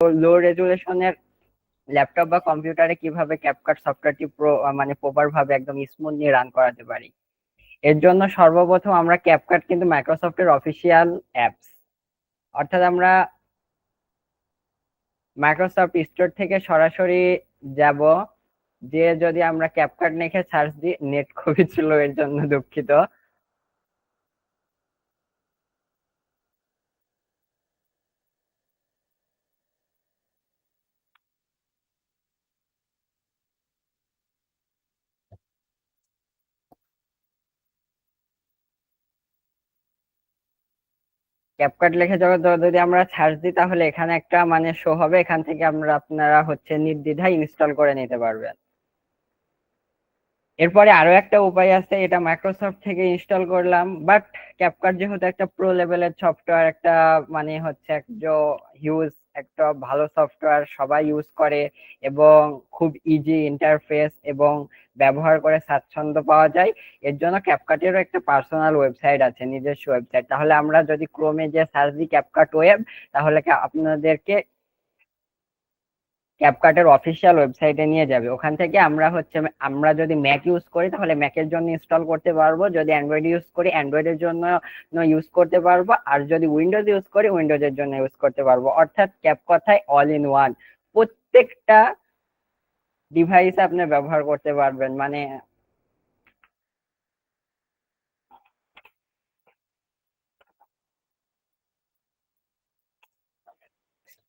লো রেজুলেশনের laptop বা কম্পিউটারে কিভাবে ক্যাপকাট সফটওয়্যারটি মানে প্রপার ভাবে একদম স্মুথলি রান করাতে পারি। এর জন্য সর্বপ্রথম আমরা ক্যাপকাট কিন্তু মাইক্রোসফটের অফিসিয়াল অ্যাপস, অর্থাৎ আমরা মাইক্রোসফট স্টোর থেকে সরাসরি যাব, যে যদি আমরা ক্যাপকাট লিখে সার্চ দিই, নেট খুবই ছিল এর জন্য দুঃখিত। ক্যাপকাট লিখে যদি আমরা সার্চ দিই তাহলে এখানে একটা মানে শো হবে, এখান থেকে আপনারা হচ্ছে নির্দ্বিধায় ইনস্টল করে নিতে পারবেন। এরপরে আরো একটা উপায় আছে, এটা মাইক্রোসফট থেকে ইনস্টল করলাম, বাট ক্যাপকাট যেহেতু একটা প্রো লেভেলের সফটওয়্যার, একটা মানে হচ্ছে একটা হিউজ একটা ভালো সফটওয়্যার, সবাই ইউজ করে এবং খুব ইজি ইন্টারফেস এবং ব্যবহার করে স্বাচ্ছন্দ্য পাওয়া যায়। এর জন্য ক্যাপকাটেরও একটা পার্সোনাল ওয়েবসাইট আছে, নিজস্ব ওয়েবসাইট। তাহলে আমরা যদি ক্রোমে যে সার্চ দিই ক্যাপকাট ওয়েব, তাহলে আপনাদেরকে ক্যাপকাটের অফিসিয়াল ওয়েবসাইটে নিয়ে যাবে। ওখান থেকে আমরা যদি ম্যাক ইউজ করি তাহলে ম্যাকের জন্য ইনস্টল করতে পারবো, যদি অ্যান্ড্রয়েড ইউজ করি অ্যান্ড্রয়েডের জন্য ইউজ করতে পারবো, আর যদি উইন্ডোজ ইউজ করি উইন্ডোজের জন্য ইউজ করতে পারবো। অর্থাৎ কথায় অল ইন ওয়ান, প্রত্যেকটা ডিভাইসে আপনি ব্যবহার করতে পারবেন। মানে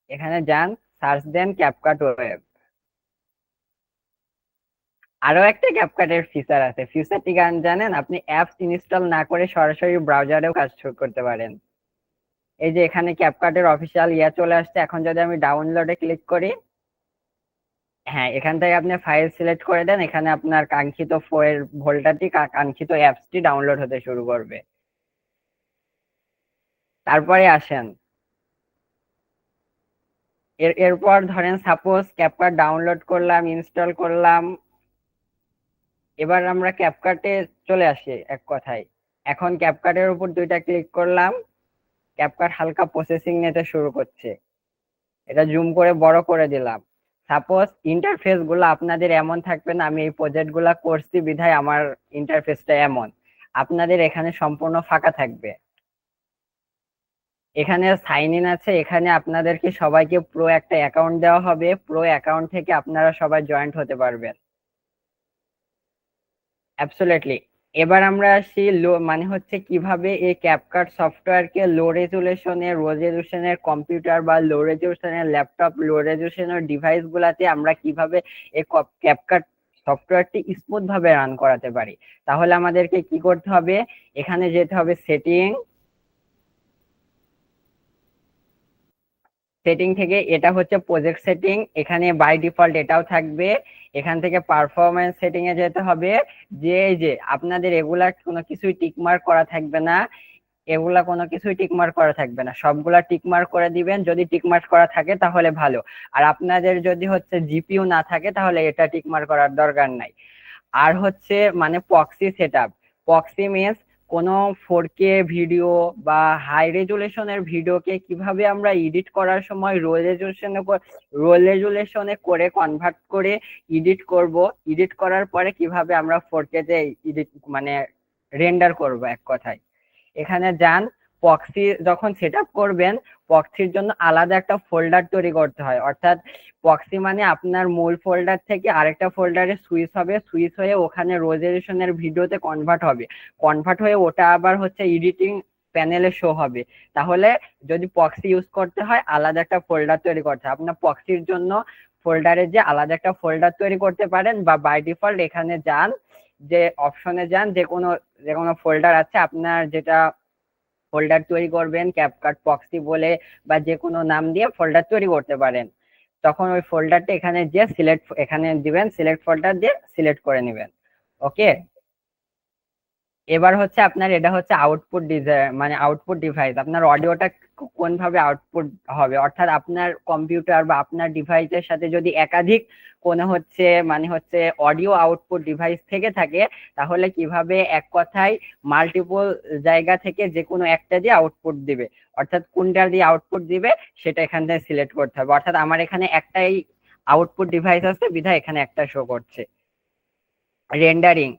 এখানে যান, সার্চ দেন ক্যাপকাট ওয়েব। আরো একটা ক্যাপকাটের ফিচার আছে, ফিচারটি গান জানেন? আপনি অ্যাপস ইনস্টল না করে সরাসরি ব্রাউজারেও কাজ শুরু করতে পারেন। এই যে এখানে ক্যাপকাটের অফিসিয়াল চলে আসছে। এখন যদি আমি ডাউনলোডে ক্লিক করি, হ্যাঁ, এখান থেকে আপনি ফাইল সিলেক্ট করে দেন, এখানে আপনার কাঙ্ক্ষিত ফোল্ডারটি কাঙ্ক্ষিত অ্যাপসটি ডাউনলোড হতে শুরু করবে। তারপরে আসেন, এরপর ধরেন সাপোজ ক্যাপকাট ডাউনলোড করলাম, ইনস্টল করলাম। এবার আমরা ক্যাপকাটে চলে আসি এক কথায়। এখন ক্যাপকাটের উপর দুইটা ক্লিক করলাম, ক্যাপকাট হালকা প্রসেসিং নিতে শুরু করছে। এটা জুম করে বড় করে দিলাম। সাপোজ ইন্টারফেস গুলো আপনাদের এমন থাকবে না, আমি এই প্রজেক্ট গুলা করছি বিধায় আমার ইন্টারফেসটা এমন, আপনাদের এখানে সম্পূর্ণ ফাঁকা থাকবে। এখানে সাইন ইন আছে, এখানে আপনাদেরকে সবাইকে প্রো একটা অ্যাকাউন্ট দেওয়া হবে, প্রো অ্যাকাউন্ট থেকে আপনারা সবাই জয়েন্ট হতে পারবেন। অ্যাবসলিউটলি। এবার আমরা আসি মানে হচ্ছে কিভাবে এই ক্যাপকাট সফটওয়্যারকে লো রেজুলেশনের কম্পিউটার বা লো রেজুলেশনের ল্যাপটপ, লো রেজুলেশনের ডিভাইস গুলাতে আমরা কিভাবে এই ক্যাপকাট সফটওয়্যারটি স্মুথ ভাবে রান করাতে পারি। তাহলে আমাদেরকে কি করতে হবে, এখানে যেতে হবে সেটিং, সেটিং থেকে এটা হচ্ছে প্রজেক্ট সেটিং, এখানে বাই ডিফল্ট এটাও থাকবে। এখান থেকে পারফরমেন্স সেটিং এ যেতে হবে, যে এই যে আপনাদের এগুলা কোনো কিছুই টিকমার্ক করা থাকবে না, এগুলা কোনো কিছুই টিকমার্ক করা থাকবে না, সবগুলা টিকমার্ক করে দিবেন। যদি টিকমার্ক করা থাকে তাহলে ভালো, আর আপনাদের যদি হচ্ছে জিপিইউ না থাকে তাহলে এটা টিকমার্ক করার দরকার নাই। আর হচ্ছে মানে প্রক্সি সেটআপ, প্রক্সি মিন্স কোনো 4K ভিডিও বা হাই রেজুলেশনের ভিডিওকে কিভাবে আমরা এডিট করার সময় রো রেজুলেশনে করে কনভার্ট করে এডিট করব, এডিট করার পরে কিভাবে আমরা 4K তে এডিট মানে রেন্ডার করব এক কথায়। এখানে যান, প্রক্সি যখন সেট আপ করবেন, প্রক্সির জন্য আলাদা একটা ফোল্ডার তৈরি করতে হয়। অর্থাৎ প্রক্সি মানে আপনার মূল ফোল্ডার থেকে আরেকটা ফোল্ডারে সুইচ হবে, সুইচ হয়ে ওখানে রেজোলিউশনের ভিডিওতে কনভার্ট হবে, কনভার্ট হয়ে ওটা আবার হচ্ছে এডিটিং প্যানেলে শো হবে। তাহলে যদি প্রক্সি ইউজ করতে হয় আলাদা একটা ফোল্ডার তৈরি করতে হয়। আপনার প্রক্সির জন্য ফোল্ডারে যে আলাদা একটা ফোল্ডার তৈরি করতে পারেন, বা বাই ডিফল্ট এখানে যান, যে অপশনে যান, যে কোনো ফোল্ডার আছে আপনার, যেটা ফোল্ডার তৈরি করবেন ক্যাপকাট প্রক্সি বলে বা যে কোনো নাম দিয়ে ফোল্ডার তৈরি করতে পারেন। তখন ওই ফোল্ডারটা এখানে যে এখানে দিবেন, সিলেক্ট ফোল্ডার দিয়ে সিলেক্ট করে নেবেন। ওকে, এবার হচ্ছে আপনার এটা হচ্ছে আউটপুট মানে আউটপুট ডিভাইস, আপনার অডিওটা কোন ভাবে আউটপুট হবে, অর্থাৎ আপনার কম্পিউটার বা আপনার ডিভাইসের সাথে যদি একাধিক কোনো হচ্ছে মানে হচ্ছে অডিও আউটপুট ডিভাইস থেকে থাকে, তাহলে কিভাবে এক কথায় মাল্টিপল জায়গা থেকে যে কোনো একটা দিয়ে আউটপুট দিবে, অর্থাৎ কোনটা দিয়ে আউটপুট দিবে সেটা এখান থেকে সিলেক্ট করতে হবে। অর্থাৎ আমার এখানে একটাই আউটপুট ডিভাইস আছে বিধায় এখানে একটা শো করছে। রেন্ডারিং,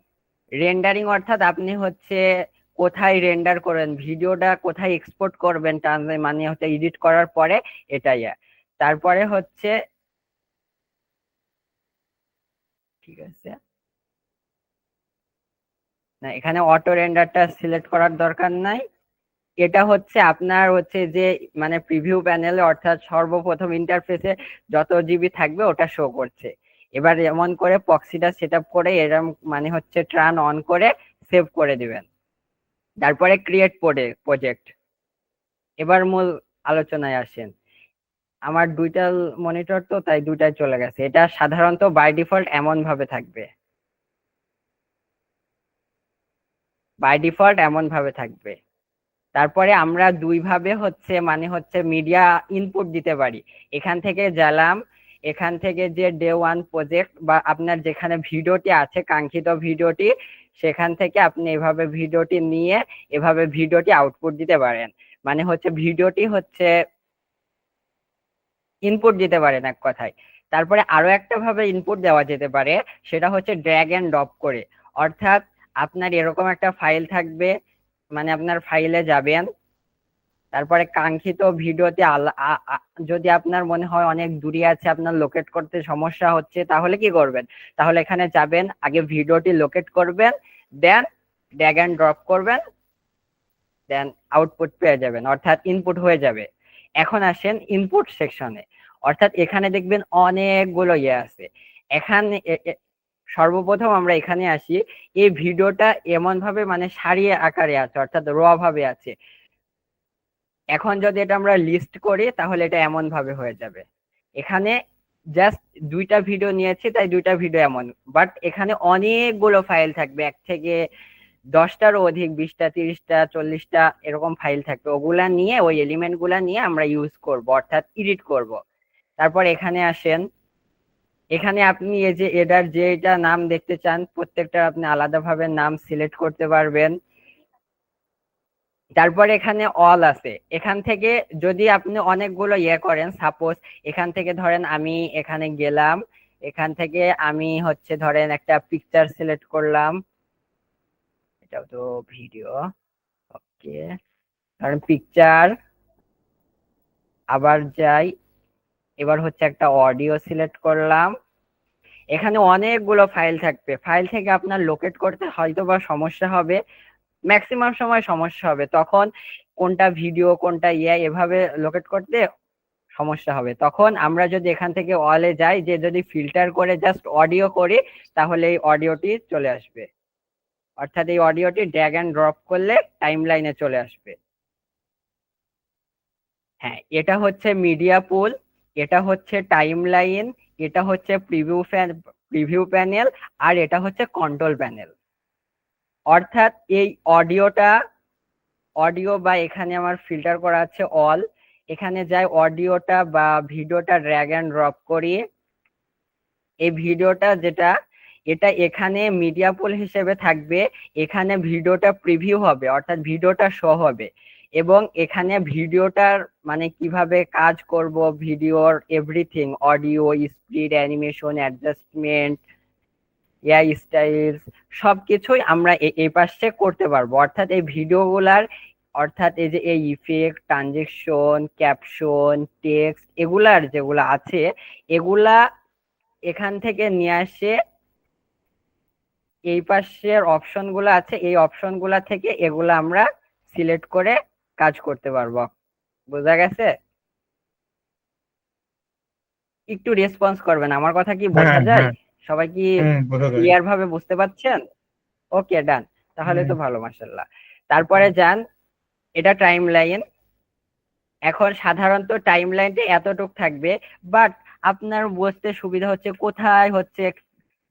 রেন্ডারিং অর্থাৎ আপনি হচ্ছে কোথায় রেন্ডার করবেন, ভিডিওটা কোথায় এক্সপোর্ট করবেন, মানে হচ্ছে এডিট করার পরে এটাই। তারপরে হচ্ছে ঠিক আছে, না এখানে অটো রেন্ডারটা সিলেক্ট করার দরকার নাই। এটা হচ্ছে আপনার হচ্ছে যে মানে প্রিভিউ প্যানেলে অর্থাৎ সর্বপ্রথম ইন্টারফেসে যত জিবি থাকবে ওটা শো করছে। এবার এমন করে প্রক্সিটা সেট আপ করে এরকম মানে হচ্ছে ট্রান অন করে সেভ করে দিবেন। তারপরে ক্রিয়েট প্রজেক্ট। এবার মূল আলোচনায় আসেন। আমার দুইটা মনিটর তো তাই দুইটাই চলে গেছে। এটা সাধারণত বাই ডিফল্ট এমন ভাবে থাকবে, বাই ডিফল্ট এমন ভাবে থাকবে। তারপরে আমরা দুই ভাবে হচ্ছে মানে হচ্ছে মিডিয়া ইনপুট দিতে পারি। এখান থেকে জ্বালাম, এখান থেকে যে ডে ওয়ান প্রজেক্ট বা আপনার যেখানে ভিডিওটি আছে কাঙ্ক্ষিত ভিডিওটি, সেখান থেকে আপনি এভাবে ভিডিওটি নিয়ে এভাবে ভিডিওটি আউটপুট দিতে পারেন। মানে হচ্ছে ভিডিওটি হচ্ছে ইনপুট দিতে পারেন এক কথায়। তারপরে আরো একটা ভাবে ইনপুট দেওয়া যেতে পারে, সেটা হচ্ছে ড্র্যাগ এন্ড ড্রপ করে। অর্থাৎ আপনার এরকম একটা ফাইল থাকবে, মানে আপনার ফাইলে যাবেন, তারপরে কাঙ্ক্ষিত ভিডিওতে যদি আপনার মনে হয় অনেক দূরে আছে, আপনার লোকেট করতে সমস্যা হচ্ছে, তাহলে কি করবেন, তাহলে এখানে যাবেন, আগে ভিডিওটি লোকেট করবেন, দেন ড্র্যাগ এন্ড ড্রপ করবেন, দেন আউটপুট পেয়ে যাবেন, অর্থাৎ ইনপুট হয়ে যাবে। এখন আসেন ইনপুট সেকশনে, অর্থাৎ এখানে দেখবেন অনেকগুলো ইয়ে আছে। এখানে সর্বপ্রথম আমরা এখানে আসি, এই ভিডিওটা এমন ভাবে মানে সারি আকারে আছে, অর্থাৎ র ভাবে আছে। এখন যদি এটা আমরা লিস্ট করি তাহলে এটা এমন ভাবে হয়ে যাবে। এখানে জাস্ট দুইটা ভিডিও নিয়েছি তাই দুইটা ভিডিও এমন, বাট এখানে অনেকগুলো ফাইল থাকবে, এক থেকে 10টারও অধিক, 20টা, 30টা, 40টা এরকম ফাইল থাকবে। ওগুলা নিয়ে ওই এলিমেন্ট গুলা নিয়ে আমরা ইউজ করব, অর্থাৎ এডিট করব। তারপর এখানে আসেন, এখানে আপনি এই যে এটার যেটা নাম দেখতে চান প্রত্যেকটা আপনি আলাদাভাবে নাম সিলেক্ট করতে পারবেন। তারপর এখানে অল আছে, এখান থেকে যদি আপনি অনেকগুলো ইয়ে করেন, সাপোজ এখান থেকে ধরেন আমি এখানে গেলাম, এখান থেকে আমি হচ্ছে ধরেন একটা পিকচার সিলেক্ট করলাম, এটাও তো ভিডিও, ওকে, ধরেন পিকচার, আবার যাই, এবার হচ্ছে একটা অডিও সিলেক্ট করলাম। এখানে অনেকগুলো ফাইল থাকবে, ফাইল থেকে আপনার লোকেট করতে হয়তো বা সমস্যা হবে, ম্যাক্সিমাম সময় সমস্যা হবে, তখন কোনটা ভিডিও কোনটা ইয়ে এভাবে লোকেট করতে সমস্যা হবে। তখন আমরা যদি এখান থেকে অলে যাই, যে যদি ফিল্টার করে জাস্ট অডিও করি, তাহলে এই অডিওটি চলে আসবে, অর্থাৎ এই অডিওটি ড্র্যাগ এন্ড ড্রপ করলে টাইম লাইনে চলে আসবে। হ্যাঁ, এটা হচ্ছে মিডিয়া পুল, এটা হচ্ছে টাইম লাইন, এটা হচ্ছে প্রিভিউ প্যানেল, আর এটা হচ্ছে কন্ট্রোল প্যানেল। অর্থাৎ এই অডিও বা এখানে আমার ফিল্টার করা আছে অল, এখানে যাই অডিওটা বা ভিডিওটা ড্র্যাগ এন্ড ড্রপ করি, এই ভিডিওটা যেটা এটা এখানে মিডিয়া পুল হিসেবে থাকবে, এখানে ভিডিওটা প্রিভিউ হবে, অর্থাৎ ভিডিওটা শো হবে, এবং এখানে ভিডিওটার মানে কিভাবে কাজ করব, ভিডিওর everything, audio, speed, animation, adjustment, AI styles, সবকিছুই আমরা এই পাশে করতে পারবো। অর্থাৎ এই ভিডিওগুলার, অর্থাৎ এই যে এই ইফেক্ট, ট্রানজেকশন, ক্যাপশন, টেক্সট, এগুলার যেগুলা আছে এগুলা এখান থেকে নিয়ে আসে এই পাশের অপশন গুলো আছে, এই অপশন গুলা থেকে এগুলা আমরা সিলেক্ট করে কাজ করতে পারবো। বোঝা গেছে? একটু রেসপন্স করবেন, আমার কথা কি বোঝা হ্যাঁ, যায়? হ্যাঁ। সবাই কি বোঝা যায়। ক্লিয়ার ভাবে বুঝতে পারছেন? ওকে, ডান, তাহলে হুম, তো ভালো, মাশাআল্লাহ। তারপরে যান, এটা টাইম লাইন। এখন সাধারণত টাইম লাইনটা এতটুক থাকবে, বাট আপনার বুঝতে সুবিধা হচ্ছে কোথায় হচ্ছে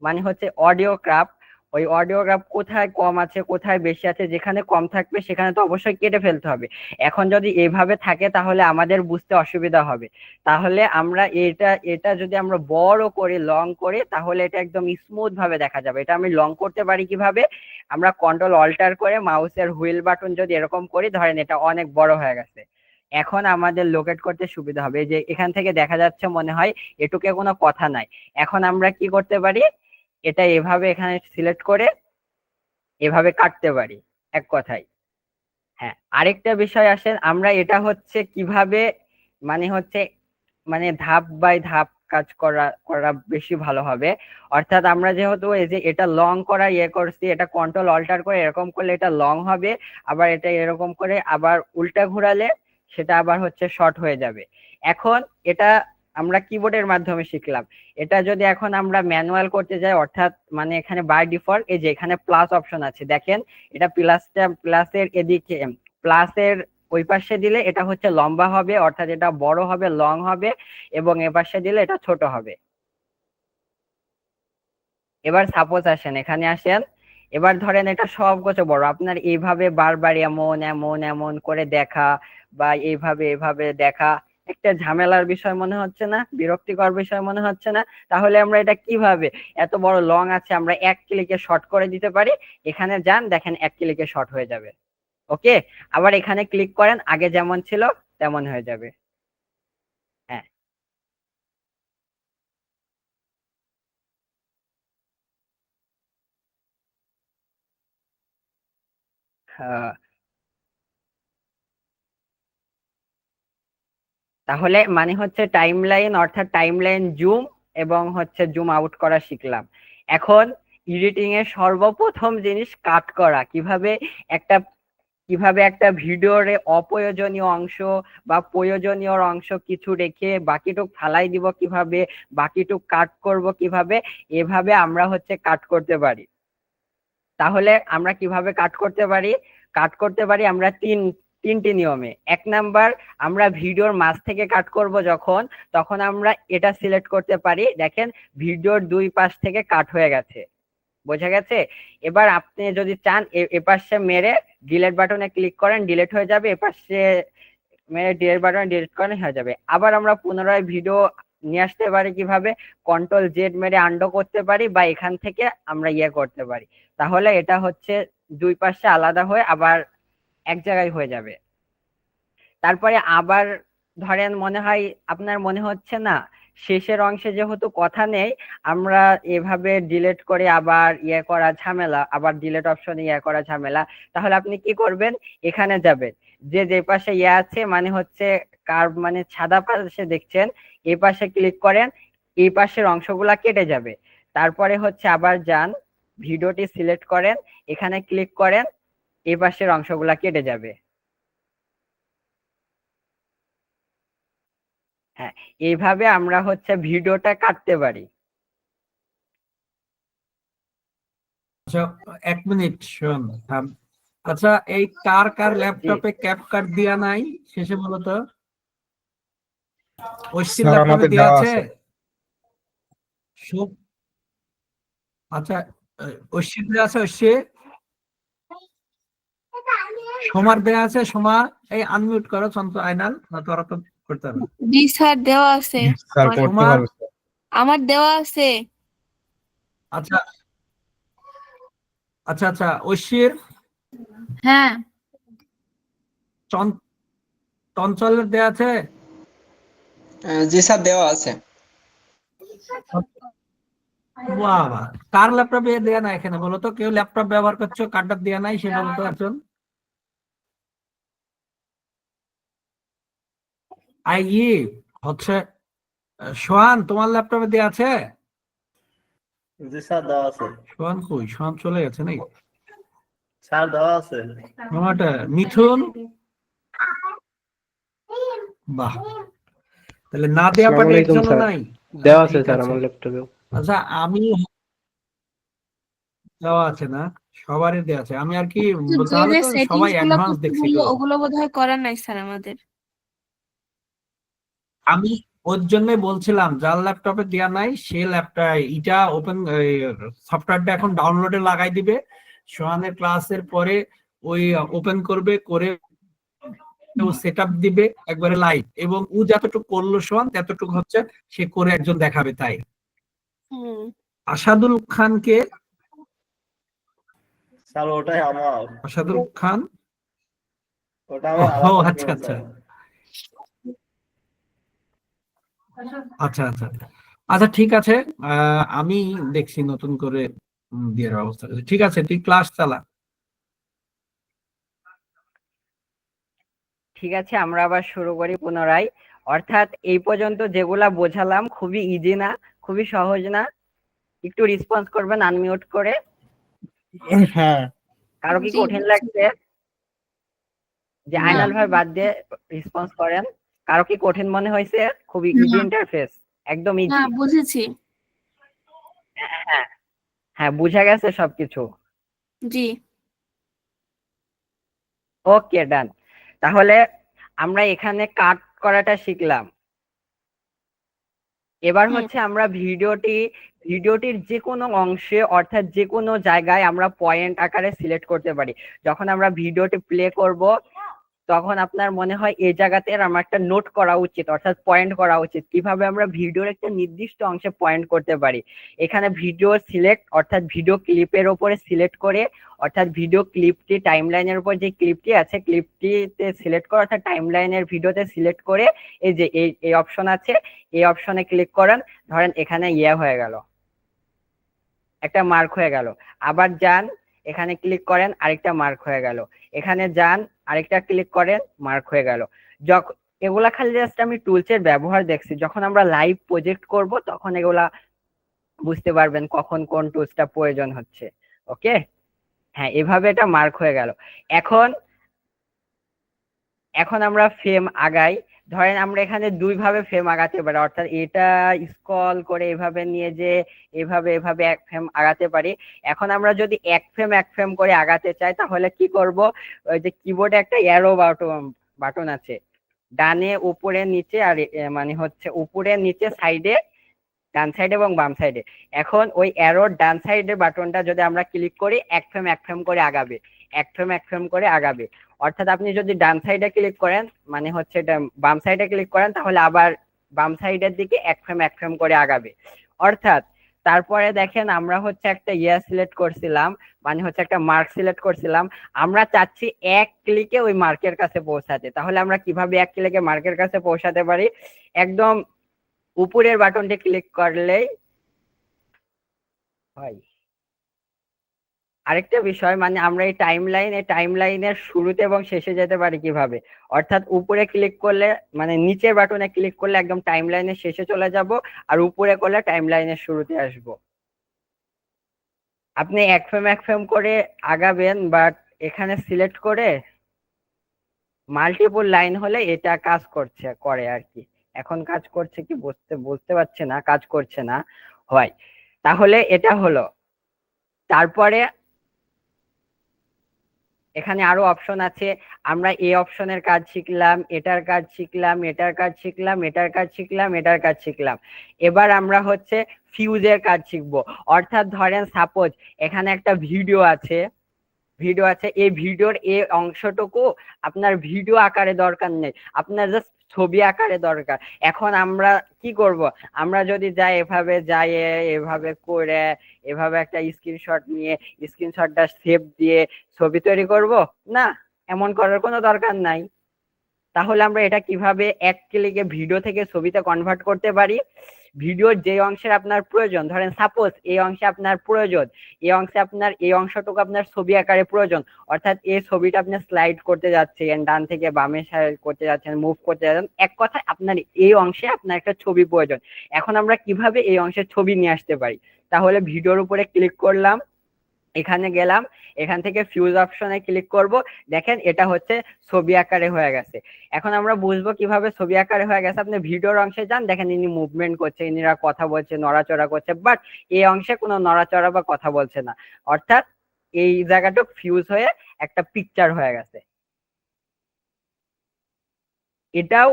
মানে হচ্ছে অডিও ক্রাফট, ওই অডিওগ্রাফ কোথায় কম আছে কোথায় বেশি আছে, যেখানে কম থাকবে সেখানে তো অবশ্যই কেটে ফেলতে হবে। এখন যদি এইভাবে থাকে তাহলে আমাদের বুঝতে অসুবিধা হবে। তাহলে আমরা এটা এটা যদি আমরা বড় করে লং করে তাহলে এটা একদম স্মুথ ভাবে দেখা যাবে। এটা আমি লং করতে পারি কিভাবে, আমরা কন্ট্রোল অল্টার করে মাউসের হুইল বাটন যদি এরকম করি, ধরেন এটা অনেক বড় হয়ে গেছে, এখন আমাদের লোকেট করতে সুবিধা হবে। এই যে এখান থেকে দেখা যাচ্ছে মনে হয় এটুকে কোনো কথা নাই। এখন আমরা কি করতে পারি, এটা এভাবে এখানে সিলেক্ট করে এভাবে কাটতে পারি এক কথায়। হ্যাঁ, আরেকটা বিষয় আসেন, আমরা এটা হচ্ছে কিভাবে মানে হচ্ছে মানে ধাপ বাই ধাপ কাজ করা করা বেশি ভালো হবে। অর্থাৎ আমরা যেহেতু এই যে এটা লং করা ইয়ে করছি, এটা কন্ট্রোল অল্টার করে এরকম করলে এটা লং হবে, আবার এটা এরকম করে আবার উল্টা ঘোরালে সেটা আবার হচ্ছে শর্ট হয়ে যাবে। এখন এটা আমরা কিবোর্ডের মাধ্যমে শিখলাম। এটা যদি এখন আমরা ম্যানুয়াল করতে যাই, অর্থাৎ মানে এখানে বাই ডিফল্ট এই যে এখানে প্লাস অপশন আছে দেখেন, এটা প্লাসের এদিকে প্লাসের ওই পাশে দিলে এটা হচ্ছে লম্বা হবে, অর্থাৎ এটা বড় হবে লং হবে, এবং এ পাশে দিলে এটা ছোট হবে। এবার সাপোজ আসেন এখানে আসেন, এবার ধরেন এটা সব কিছু বড়, আপনার এইভাবে বারবার এমন এমন এমন করে দেখা বা এইভাবে এভাবে দেখা একটা ঝামেলার বিষয় মনে হচ্ছে না, বিরক্তিকর বিষয় মনে হচ্ছে না? তাহলে আমরা এটা কিভাবে, এত বড় লং আছে আমরা এক ক্লিকে শর্ট করে দিতে পারি। এখানে যান দেখেন এক ক্লিকে শর্ট হয়ে যাবে। ওকে, আবার এখানে ক্লিক করেন আগে যেমন ছিল তেমন হয়ে যাবে। হ্যাঁ, তাহলে মানে হচ্ছে টাইমলাইন অর্থাৎ টাইমলাইন জুম এবং হচ্ছে জুম আউট করা শিখলাম। এখন এডিটিং এর সর্বপ্রথম জিনিস কাট করা, একটা কিভাবে একটা ভিডিওর অপ্রয়োজনীয় অংশ বা প্রয়োজনীয় অংশ কিছু রেখে বাকিটুক ফালাই দিব কিভাবে, বাকিটুক কাট করব কিভাবে, এভাবে আমরা হচ্ছে কাট করতে পারি। তাহলে আমরা কিভাবে কাট করতে পারি, কাট করতে পারি আমরা তিনটি নিয়মে। এক নাম্বার, আমরা ভিডিওর মাঝ থেকে কাট করব যখন, তখন আমরা এটা সিলেক্ট করতে পারি, দেখেন ভিডিওর দুই পাশ থেকে কাট হয়ে গেছে, বোঝা গেছে? এবার আপনি যদি চান এপাশে মেরে ডিলেট বাটনে ক্লিক করেন, ডিলেট হয়ে যাবে, এপাশে মেরে ডিলেট বাটনে ডিলিট করেন হয়ে যাবে। আবার আমরা পুনরায় ভিডিও নিয়ে আসতে পারি কিভাবে, কন্ট্রোল জেড মেরে আন্ডো করতে পারি বা এখান থেকে আমরা ইয়ে করতে পারি। তাহলে এটা হচ্ছে দুই পাশে আলাদা হয়ে আবার এক জায়গায় হয়ে যাবে। তারপরে আবার ধরেন মনে হয় আপনার মনে হচ্ছে না শেষের অংশে যেহেতু কথা নেই, আমরা এভাবে ডিলিট করে আবার ইয়ে করা ঝামেলা, আবার ডিলিট অপশনে ইয়ে করা ঝামেলা। তাহলে আপনি কি করবেন, এখানে যাবেন, যে পাশে ইয়ে আছে মানে হচ্ছে কার্ভ মানে সাদা পাশে দেখছেন, এই পাশে ক্লিক করেন, এই পাশের অংশগুলা কেটে যাবে। তারপরে হচ্ছে আবার যান, ভিডিওটি সিলেক্ট করেন, এখানে ক্লিক করেন, এই পাশের অংশগুলা কেটে যাবে। হ্যাঁ, এইভাবে আমরা হচ্ছে ভিডিওটা কাটতে পারি। আচ্ছা, 1 মিনিট শোন। আচ্ছা, এই কার কার ল্যাপটপে ক্যাপকাট দেয়া নাই শেষে বলো তো? ঐশীর স্যার ল্যাপটপে আমাদের দেয়া দেওয়া আছে? আছে। আচ্ছা, ঐশীর দেয়া আছে? ঐশী, সোমার দেয়া আছে? সোমা, এই আনমিউট করো চন্ত আইনাল, না তোরা তো করতে হবে। জি স্যার, দেওয়া আছে। স্যার করতে সোমা, পারবে স্যার। আমার দেওয়া আছে। আচ্ছা আচ্ছা আচ্ছা, ঐশীর, হ্যাঁ। চঞ্চলের দেয়া আছে? জি স্যার, দেওয়া আছে। বাবা, কার ল্যাপটপে দেয়া নাই এখানে বলো তো? কেউ ল্যাপটপ ব্যবহার করছো কার্ডটা দেয়া নাই সে বলো তো একজন। হচ্ছে সোহান, তোমার ল্যাপটপে দেয়া আছে? জি স্যার, দেওয়া আছে। সোহান কই? সোহান চলে গেছে নাকি? স্যার দেওয়া আছে। আমারটা মিঠুন, বাহ, তাহলে না দেয়া পার্টি একজনও নাই? দেওয়া আছে স্যার আমার ল্যাপটপে। আচ্ছা, আমি দেওয়া আছে না? সবারই দেওয়া আছে। আমি আর কি তাহলে তো সবাই অ্যাডভান্স দেখছি তো। ওগুলো বোধহয় করার নাই স্যার আমাদের। আমি ওর জন্য বলছিলাম যার ল্যাপটপে দেওয়া নাই সে ল্যাপটপ এটা ওপেন সফটওয়্যারটা এখন ডাউনলোডে লাগাই দিবে, সোহানের ক্লাসের পরে ওই ওপেন করবে, করে ও সেট আপ দিবে একবারে লাইভ, এবং ও যতটুকু করলো সোহান ততটুকু হচ্ছে সে করে একজন দেখাবে। তাই আসাদুল খানকে, স্যার ওটাই আমার, আসাদুল খান, ওটা আমার ও আলাদা আচ্ছা টিম আচ্ছা স্যার। আচ্ছা আচ্ছা আচ্ছা ঠিক আছে। আমি দেখছি নতুন করে দেওয়ার ব্যবস্থা করছি। ঠিক আছে, তুই ক্লাস চালা। ঠিক আছে, আমরা আবার শুরু করি পুনরায়। অর্থাৎ এই পর্যন্ত যেগুলা বোঝালাম খুবই ইজি না, খুবই সহজ না? একটু রেসপন্স করবেন আনমিউট করে। হ্যাঁ কারো কি জি, কঠিন লাগছে? যে না। আইনাল ভাই বাদ দিয়ে রেসপন্স করেন। কারো কি কঠিন মনে হয়েছে? খুবই ইজি না। ইন্টারফেস, একদম না, ইজি। বুঝেছি। হ্যাঁ হ্যাঁ, বুঝা গেছে সবকিছু। জি। ওকে, ডান। তাহলে আমরা এখানে কাট করাটা শিখলাম। এবার হুম। হচ্ছে আমরা ভিডিওটির যে কোনো অংশে অর্থাৎ যে কোনো জায়গায় আমরা পয়েন্ট আকারে সিলেক্ট করতে পারি। যখন আমরা ভিডিওটি প্লে করব তখন আপনার মনে হয় এই জায়গাতে আমার একটা নোট করা উচিত অর্থাৎ পয়েন্ট করা উচিত। কিভাবে আমরা ভিডিওর একটা নির্দিষ্ট অংশে পয়েন্ট করতে পারি? এখানে ভিডিও সিলেক্ট অর্থাৎ ভিডিও ক্লিপের উপরে সিলেক্ট করে, অর্থাৎ ভিডিও ক্লিপটি টাইমলাইনের উপর যে ক্লিপটি আছে ক্লিপটিতে সিলেক্ট করে অর্থাৎ টাইমলাইনের ভিডিওতে সিলেক্ট করে এই যে এই অপশন আছে, এই অপশনে ক্লিক করেন। ধরেন এখানে হয়ে গেল, একটা মার্ক হয়ে গেল। আবার যান, এখানে ক্লিক করেন, আরেকটা মার্ক হয়ে গেল। এখানে যান, আরেকটা ক্লিক করেন, মার্ক হয়ে গেল। যখন এগুলা খালি জাস্ট আমি টুলসের ব্যবহার দেখছি, যখন আমরা লাইভ প্রজেক্ট করব তখন এগুলা বুঝতে পারবেন কখন কোন টুলসটা প্রয়োজন হচ্ছে। ওকে, হ্যাঁ, এভাবে এটা মার্ক হয়ে গেল। এখন এখন আমরা ফ্রেম আগাই। ধরেন আমরা এখানে দুই ভাবে ফ্রেম আগাতে পারি, অর্থাৎ এটা স্ক্রল করে এভাবে নিয়ে যে এভাবে এভাবে এক ফ্রেম আগাতে পারি। এখন আমরা যদি এক ফ্রেম করে আগাতে চাই তাহলে কি করব? ওই যে কিবোর্ডে একটা অ্যারো বাটন আছে, ডানে উপরে নিচে আর মানে হচ্ছে উপরে নিচে সাইডে, ডান সাইডে এবং বাম সাইডে। এখন ওই অ্যারোর ডান সাইডের বাটনটা যদি আমরা ক্লিক করি এক ফ্রেম করে আগাবে, এক ফ্রেম করে আগাবে। অর্থাৎ আপনি যদি ডান সাইডে ক্লিক করেন মানে হচ্ছে বাম সাইডে ক্লিক করেন তাহলে আবার বাম সাইডের দিকে এক ফ্রেম করে আগাবে। অর্থাৎ তারপরে দেখেন আমরা হচ্ছে একটা সিলেক্ট করছিলাম, মানে হচ্ছে একটা মার্ক সিলেক্ট করছিলাম। আমরা চাচ্ছি এক ক্লিকে ওই মার্কের কাছে পৌঁছাতে। তাহলে আমরা কিভাবে এক ক্লিকে মার্কের কাছে পৌঁছাতে পারি? একদম উপরের বাটনটি ক্লিক করলেই হয়। আরেকটা বিষয়, মানে আমরা এই টাইমলাইনের শুরুতে এবং শেষে যেতে পারি কিভাবে? অর্থাৎ উপরে ক্লিক করলে মানে নিচের বাটনে ক্লিক করলে একদম টাইমলাইনের শেষে চলে যাব, আর উপরে করলে টাইমলাইনের শুরুতে আসব। আপনি এক ফ্রেম করে আগাবেন, বাট এখানে সিলেক্ট করে মাল্টিপল লাইন হলে এটা কাজ করে আর কি। এখন কাজ করছে কি বুঝতে পারছি না, কাজ করছে না হয়। তাহলে এটা হলো। তারপরে এখানে আরো অপশন আছে, আমরা এই অপশনের কাজ শিখলাম, এটার কাজ শিখলাম, এটার কাজ শিখলাম, এটার কাজ শিখলাম, এটার কাজ শিখলাম। এবার আমরা হচ্ছে ফিউজের কাজ শিখবো। অর্থাৎ ধরেন সাপোজ এখানে একটা ভিডিও আছে, এই ভিডিওর এই অংশটুকু আপনার ভিডিও আকারে দরকার নেই, আপনার জাস্ট ছবি আকারে দরকার। এখন আমরা কি করব? আমরা যদি যাই এভাবে করে এভাবে একটা স্ক্রিনশট নিয়ে স্ক্রিনশটটা সেভ দিয়ে ছবি তৈরি করব? না, এমন করার কোনো দরকার নাই। তাহলে আমরা এটা কিভাবে এক ক্লিকে ভিডিও থেকে ছবিতে কনভার্ট করতে পারি? ভিডিওর যে অংশের আপনার প্রয়োজন, ধরেন সাপোজ এই অংশে আপনার প্রয়োজন, এই অংশটুকু আপনার ছবি আকারে প্রয়োজন, অর্থাৎ এই ছবিটা আপনি স্লাইড করতে যাচ্ছেন, ডান থেকে বামে সাইড করতে যাচ্ছেন, মুভ করতে যাচ্ছেন, এক কথায় আপনার এই অংশে আপনার একটা ছবি প্রয়োজন। এখন আমরা কিভাবে এই অংশের ছবি নিয়ে আসতে পারি? তাহলে ভিডিওর উপরে ক্লিক করলাম, এখানে গেলাম, এখান থেকে ফিউজ অপশনে ক্লিক করব। দেখেন এটা হচ্ছে ছবি আকারে হয়ে গেছে। এখন আমরা বুঝবো কিভাবে ছবি আকারে হয়ে গেছে। আপনি ভিডিওর অংশে যান, দেখেন ইনি মুভমেন্ট করছে, ইনিরা কথা বলছে, নড়াচড়া করছে, বাট এই অংশে কোনো নড়াচড়া বা কথা বলছে না। অর্থাৎ এই জায়গাটা ফিউজ হয়ে একটা পিকচার হয়ে গেছে। এটাও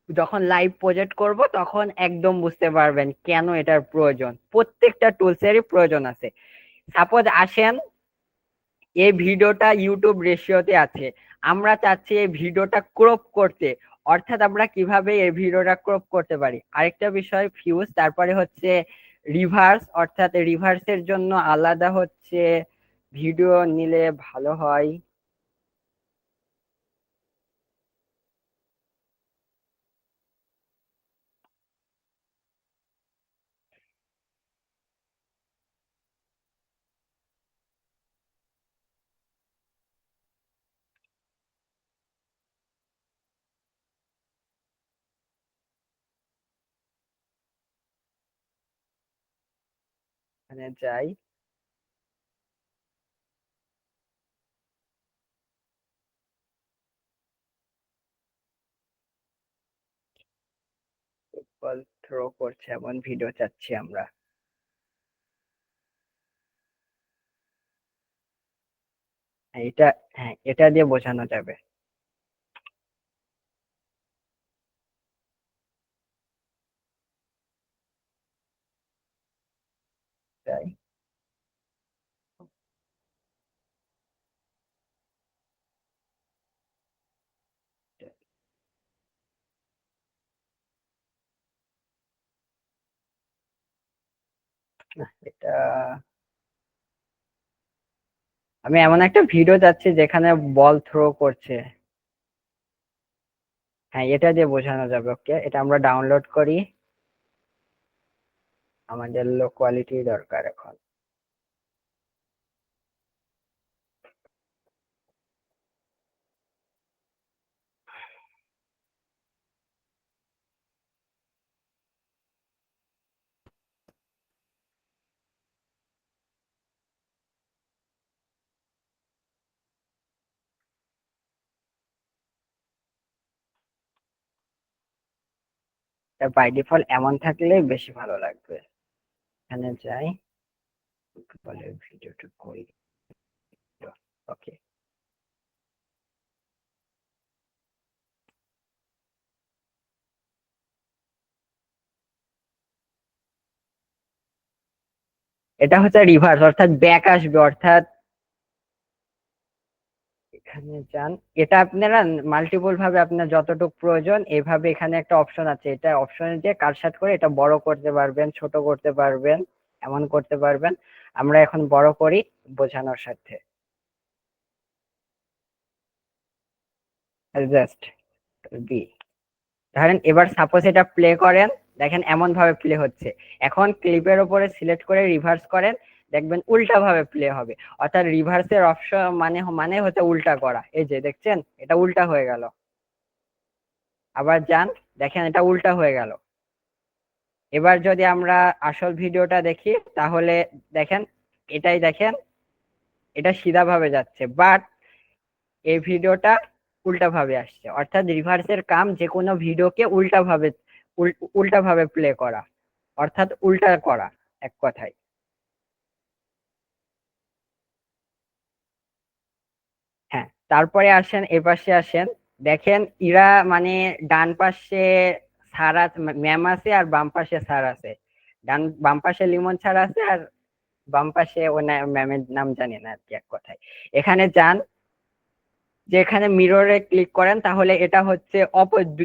যখন লাইভ প্রজেক্ট করব তখন একদম বুঝতে পারবেন কেন এটার প্রয়োজন। প্রত্যেকটা টুলসেরই প্রয়োজন আছে। সাপোজ আসেন এই ভিডিওটা ইউটিউব রেশিওতে আছে, আমরা চাচ্ছি এই ভিডিওটা ক্রপ করতে, অর্থাৎ আমরা কিভাবে এই ভিডিওটা ক্রপ করতে পারি। আরেকটা বিষয় ফিউজ, তারপরে হচ্ছে রিভার্স, অর্থাৎ রিভার্সের জন্য আলাদা হচ্ছে ভিডিও নিলে ভালো হয়। এখানে যাই, বল থ্রো করছে এমন ভিডিও চাচ্ছি আমরা। হ্যাঁ, এটা, হ্যাঁ এটা দিয়ে বোঝানো যাবে। তাই না, এটা আমি এমন একটা ভিডিও যাচ্ছি যেখানে বল থ্রো করছে। হ্যাঁ এটা দিয়ে বোঝানো যাবে। ওকে, এটা আমরা ডাউনলোড করি, আমাদের লো কোয়ালিটি দরকার এখন। বাই ডিফল্ট এমন থাকলে বেশি ভালো লাগবে। এখানে যাই, বলে ভিডিওটা করি। ওকে, এটা হচ্ছে রিভার্স, অর্থাৎ ব্যাক আসবে, অর্থাৎ এখানে যান, এটা আপনারা মাল্টিপল ভাবে আপনার যতটুকু প্রয়োজন এইভাবে এখানে একটা অপশন আছে, এটা অপশনে যে কাটসাট করে এটা বড় করতে পারবেন, ছোট করতে পারবেন, এমন করতে পারবেন। আমরা এখন বড় করি বোঝানোর সাথে। জাস্ট বি, ধরেন এবার সাপোজ এটা প্লে করেন, দেখেন এমন ভাবে প্লে হচ্ছে। এখন ক্লিপের উপরে সিলেক্ট করে রিভার্স করেন, দেখবেন উল্টা ভাবে প্লে হবে। অর্থাৎ রিভার্সের অপশন মানে মানে হচ্ছে উল্টা করা। এই যে দেখছেন এটা উল্টা হয়ে গেল। আবার যান, দেখেন এটা উল্টা হয়ে গেল। এবার যদি আমরা আসল ভিডিওটা দেখি তাহলে দেখেন, এটাই দেখেন, এটা সিধা ভাবে যাচ্ছে, বাট এই ভিডিওটা উল্টা ভাবে আসছে। অর্থাৎ রিভার্সের কাম যে কোনো ভিডিওকে উল্টা ভাবে প্লে করা, অর্থাৎ উল্টা করা এক কথায়। হ্যাঁ, তারপরে আসেন এপাশে আসেন, দেখেন ইরা মানে ডান পাশে স্যার আছে, ম্যাম আছে, আর বাম পাশে স্যার আছে। বাম পাশে লিমন স্যার আছে, আর বাম পাশে ও ম্যামের নাম জানি না আর কি এক কথায়। এখানে যান, যে এখানে মিররে ক্লিক করেন তাহলে এটা হচ্ছে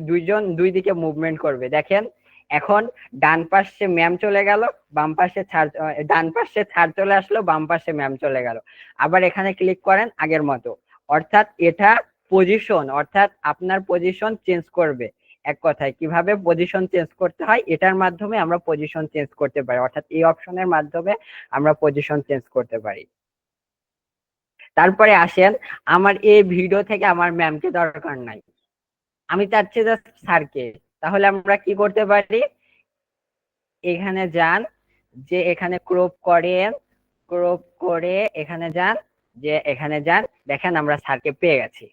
দুইজন দুই দিকে মুভমেন্ট করবে। দেখেন এখন ডান পাশে ম্যাম চলে গেল, বাম পাশে ছাড়, ডান পাশে ছাড় চলে আসলো, বাম পাশে ম্যাম চলে গেল। আবার এখানে ক্লিক করেন আগের মতো, অর্থাৎ এটা পজিশন, অর্থাৎ আপনার পজিশন চেঞ্জ করবে। এক কথায় কিভাবে পজিশন চেঞ্জ করতে হয়, এটার মাধ্যমে আমরা পজিশন চেঞ্জ করতে পারি, অর্থাৎ এই অপশনের মাধ্যমে আমরা পজিশন চেঞ্জ করতে পারি। তারপরে আসেন, আমার এই ভিডিও থেকে আমার ম্যামকে দরকার নাই, আমি চাচ্ছি জাস্ট স্যারকে। তাহলে আমরা কি করতে পারি, এখানে যান, যে এখানে ক্রপ করেন, ক্রপ করে এখানে যান, যে এখানে যান, দেখেন আমরা স্যারকে পেয়ে গেছি।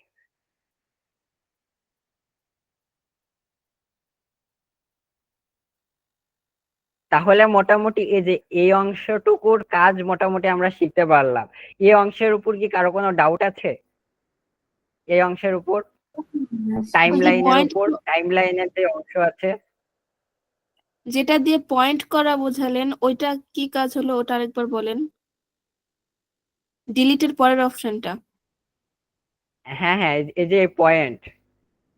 তাহলে মোটামুটি এই যে এই অংশটুকুর কাজ মোটামুটি আমরা শিখতে পারলাম। এই অংশের উপর কি কারো কোনো ডাউট আছে, এই অংশের উপর? টাইম ওই যে লাইনের পয়েন্ট, উপর, টাইম লাইনের যে অংশ আছে, যেটা দিয়ে পয়েন্ট করা বোঝালেন ওইটা কি কাজ হলো, ওটা আরেকবার বলেন। ডিলিটের পরের অপশনটা। হ্যাঁ হ্যাঁ, এই যে পয়েন্ট,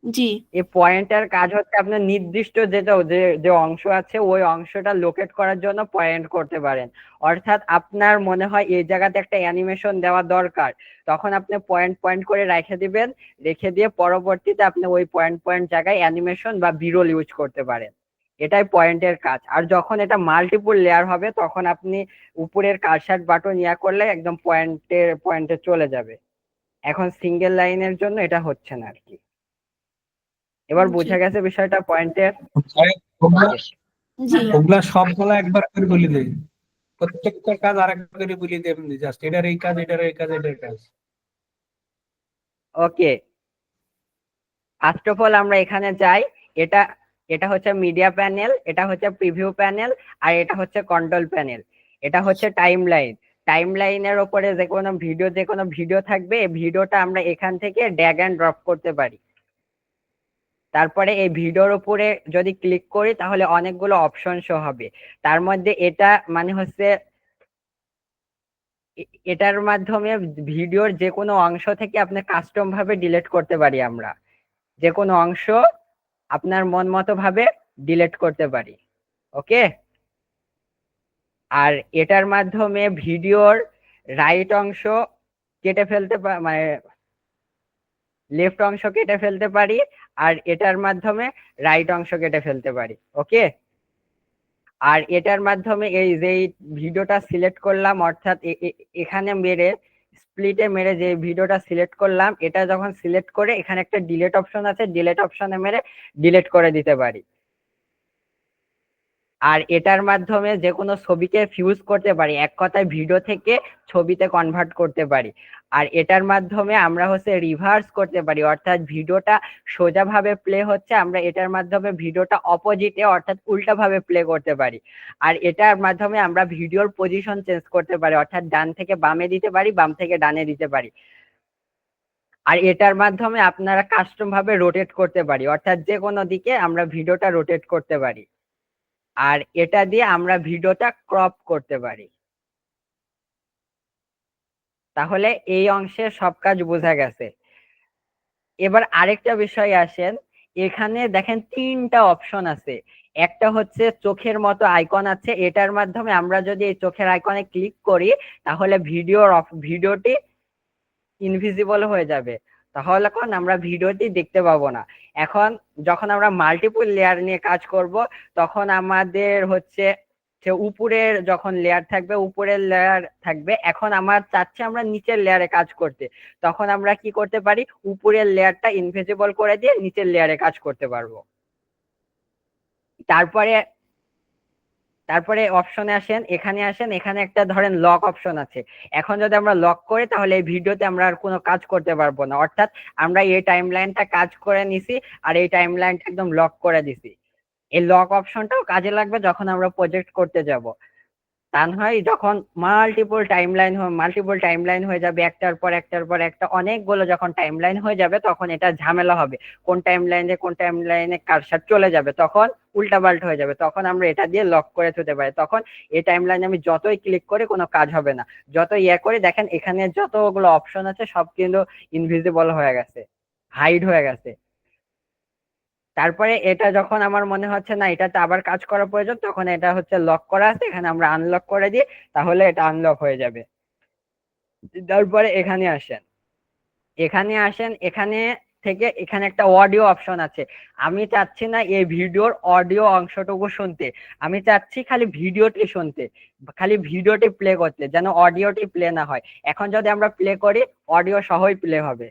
জি। এই পয়েন্টের কাজ হচ্ছে আপনার নির্দিষ্ট যেটা যে যে অংশ আছে ওই অংশটা লোকেট করার জন্য পয়েন্ট করতে পারেন। অর্থাৎ আপনার মনে হয় এই জায়গাতে একটা অ্যানিমেশন দেওয়া দরকার, তখন আপনি পয়েন্ট পয়েন্ট করে রেখে দিবেন, রেখে দিয়ে পরবর্তীতে আপনি ওই পয়েন্ট পয়েন্ট জায়গায় অ্যানিমেশন বা বিরল ইউজ করতে পারেন। এটাই পয়েন্টের কাজ। আর যখন এটা মাল্টিপল লেয়ার হবে তখন আপনি উপরের কার্সার বাটন ইয়া করলে একদম পয়েন্টে চলে যাবে। এখন সিঙ্গেল লাইনের জন্য এটা হচ্ছে না আর কি। এবার জি বোঝা গেছে বিষয়টা পয়েন্টের? জি। ওগুলা সবগুলা একবার করে বলে দেয়, প্রত্যেকটা কাজ আরেকবার করে বলে দেয়, এমনি জাস্ট এটার এই কাজ, এটার এই কাজ, এটার কাজ। ওকে, ফার্স্ট অফ অল আমরা এখানে যাই। এটা এটা হচ্ছে মিডিয়া প্যানেল, এটা হচ্ছে প্রিভিউ প্যানেল, আর এটা হচ্ছে কন্ট্রোল প্যানেল। এটা হচ্ছে টাইম লাইন। টাইম লাইনের উপরে যে কোনো ভিডিও থাকবে, এই ভিডিওটা আমরা এখান থেকে ড্র্যাগ এন্ড ড্রপ করতে পারি। তারপরে এই ভিডিওর উপরে যদি ক্লিক করি তাহলে অনেকগুলো অপশন শো হবে। তার মধ্যে এটা মানে হচ্ছে এটার মাধ্যমে ভিডিওর যে কোনো অংশ থেকে আপনি কাস্টম ভাবে ডিলিট করতে পারি আমরা। যে কোনো অংশ আপনার মন মতো ভাবে ডিলিট করতে পারি। ওকে, আর এটার মাধ্যমে ভিডিওর রাইট অংশ কেটে ফেলতে মানে লেফট অংশ কেটে ফেলতে পারি, আর এটার মাধ্যমে রাইট অংশ কেটে ফেলতে পারি। ওকে, আর এটার মাধ্যমে এই যে ভিডিওটা সিলেক্ট করলাম, অর্থাৎ এখানে মেরে স্প্লিটে মেরে যে ভিডিওটা সিলেক্ট করলাম, এটা যখন সিলেক্ট করে এখানে একটা ডিলিট অপশন আছে, ডিলিট অপশনে মেরে ডিলিট করে দিতে পারি। আর এটার মাধ্যমে যে কোনো ছবিকে ফিউজ করতে পারি, এক কথায় ভিডিও থেকে ছবিতে কনভার্ট করতে পারি। আর এটার মাধ্যমে আমরা হচ্ছে রিভার্স করতে পারি, অর্থাৎ ভিডিওটা সোজাভাবে প্লে হচ্ছে, আমরা এটার মাধ্যমে ভিডিওটা অপোজিটে অর্থাৎ উল্টা ভাবে প্লে করতে পারি। আর এটার মাধ্যমে আমরা ভিডিওর পজিশন চেঞ্জ করতে পারি, অর্থাৎ ডান থেকে বামে দিতে পারি, বাম থেকে ডানে দিতে পারি। আর এটার মাধ্যমে আপনারা কাস্টম ভাবে রোটেট করতে পারি, অর্থাৎ যে কোনো দিকে আমরা ভিডিওটা রোটেট করতে পারি। আর এটা দিয়ে আমরা ভিডিওটা ক্রপ করতে পারি। তাহলে এই অংশের সব কাজ বোঝা গেছে। এবার আরেকটা বিষয় আসেন, এখানে দেখেন তিনটা অপশন আছে। একটা হচ্ছে চোখের মতো আইকন আছে, এটার মাধ্যমে আমরা যদি এই চোখের আইকনে ক্লিক করি তাহলে ভিডিওটি ইনভিজিবল হয়ে যাবে, তাহলে এখন আমরা ভিডিওটি দেখতে পাবো না। এখন যখন আমরা মাল্টিপল লেয়ার নিয়ে কাজ করব তখন আমাদের হচ্ছে যে উপরের যখন লেয়ার থাকবে, উপরের লেয়ার থাকবে, এখন আমার চাচ্ছি আমরা নিচের লেয়ারে কাজ করতে, তখন আমরা কি করতে পারি, উপরের লেয়ারটা ইনভিজিবল করে দিয়ে নিচের লেয়ারে কাজ করতে পারবো। তারপরে তারপরে অপশনে আসেন, এখানে আসেন, এখানে একটা ধরেন লক অপশন আছে। এখন যদি আমরা লক করি তাহলে এই ভিডিওতে আমরা আর কোনো কাজ করতে পারবো না, অর্থাৎ আমরা এই টাইম লাইনটা কাজ করে নিছি আর এই টাইম লাইনটা একদম লক করে দিছি। এই লক অপশনটাও কাজে লাগবে যখন আমরা প্রজেক্ট করতে যাব। তা নয় যখন মাল্টিপল টাইমলাইন হয়ে যাবে, একটার পর একটা অনেকগুলো যখন টাইমলাইন হয়ে যাবে তখন এটা ঝামেলা হবে, কোন টাইমলাইনে কারসার চলে যাবে, তখন উল্টাপাল্টা হয়ে যাবে, তখন আমরা এটা দিয়ে লক করে থতে পারি। তখন এই টাইমলাইনে আমি যতই ক্লিক করি কোনো কাজ হবে না, যত ইয়ে করি দেখেন এখানে যতগুলো অপশন আছে সব কিন্তু ইনভিজিবল হয়ে গেছে, হাইড হয়ে গেছে। তারপরে এটা যখন আমার মনে হচ্ছে না এটাতে আবার কাজ করা প্রয়োজন, তখন এটা হচ্ছে লক করা আছে, এখানে আমরা আনলক করে দিই, তাহলে এটা আনলক হয়ে যাবে। তারপরে এখানে থেকে এখানে একটা অডিও অপশন আছে। আমি চাচ্ছি না এই ভিডিওর অডিও অংশটুকু শুনতে, আমি চাচ্ছি খালি ভিডিওটি শুনতে, খালি ভিডিওটি প্লে করতে, যেন অডিওটি প্লে না হয়। এখন যদি আমরা প্লে করি অডিও সহই প্লে হবে।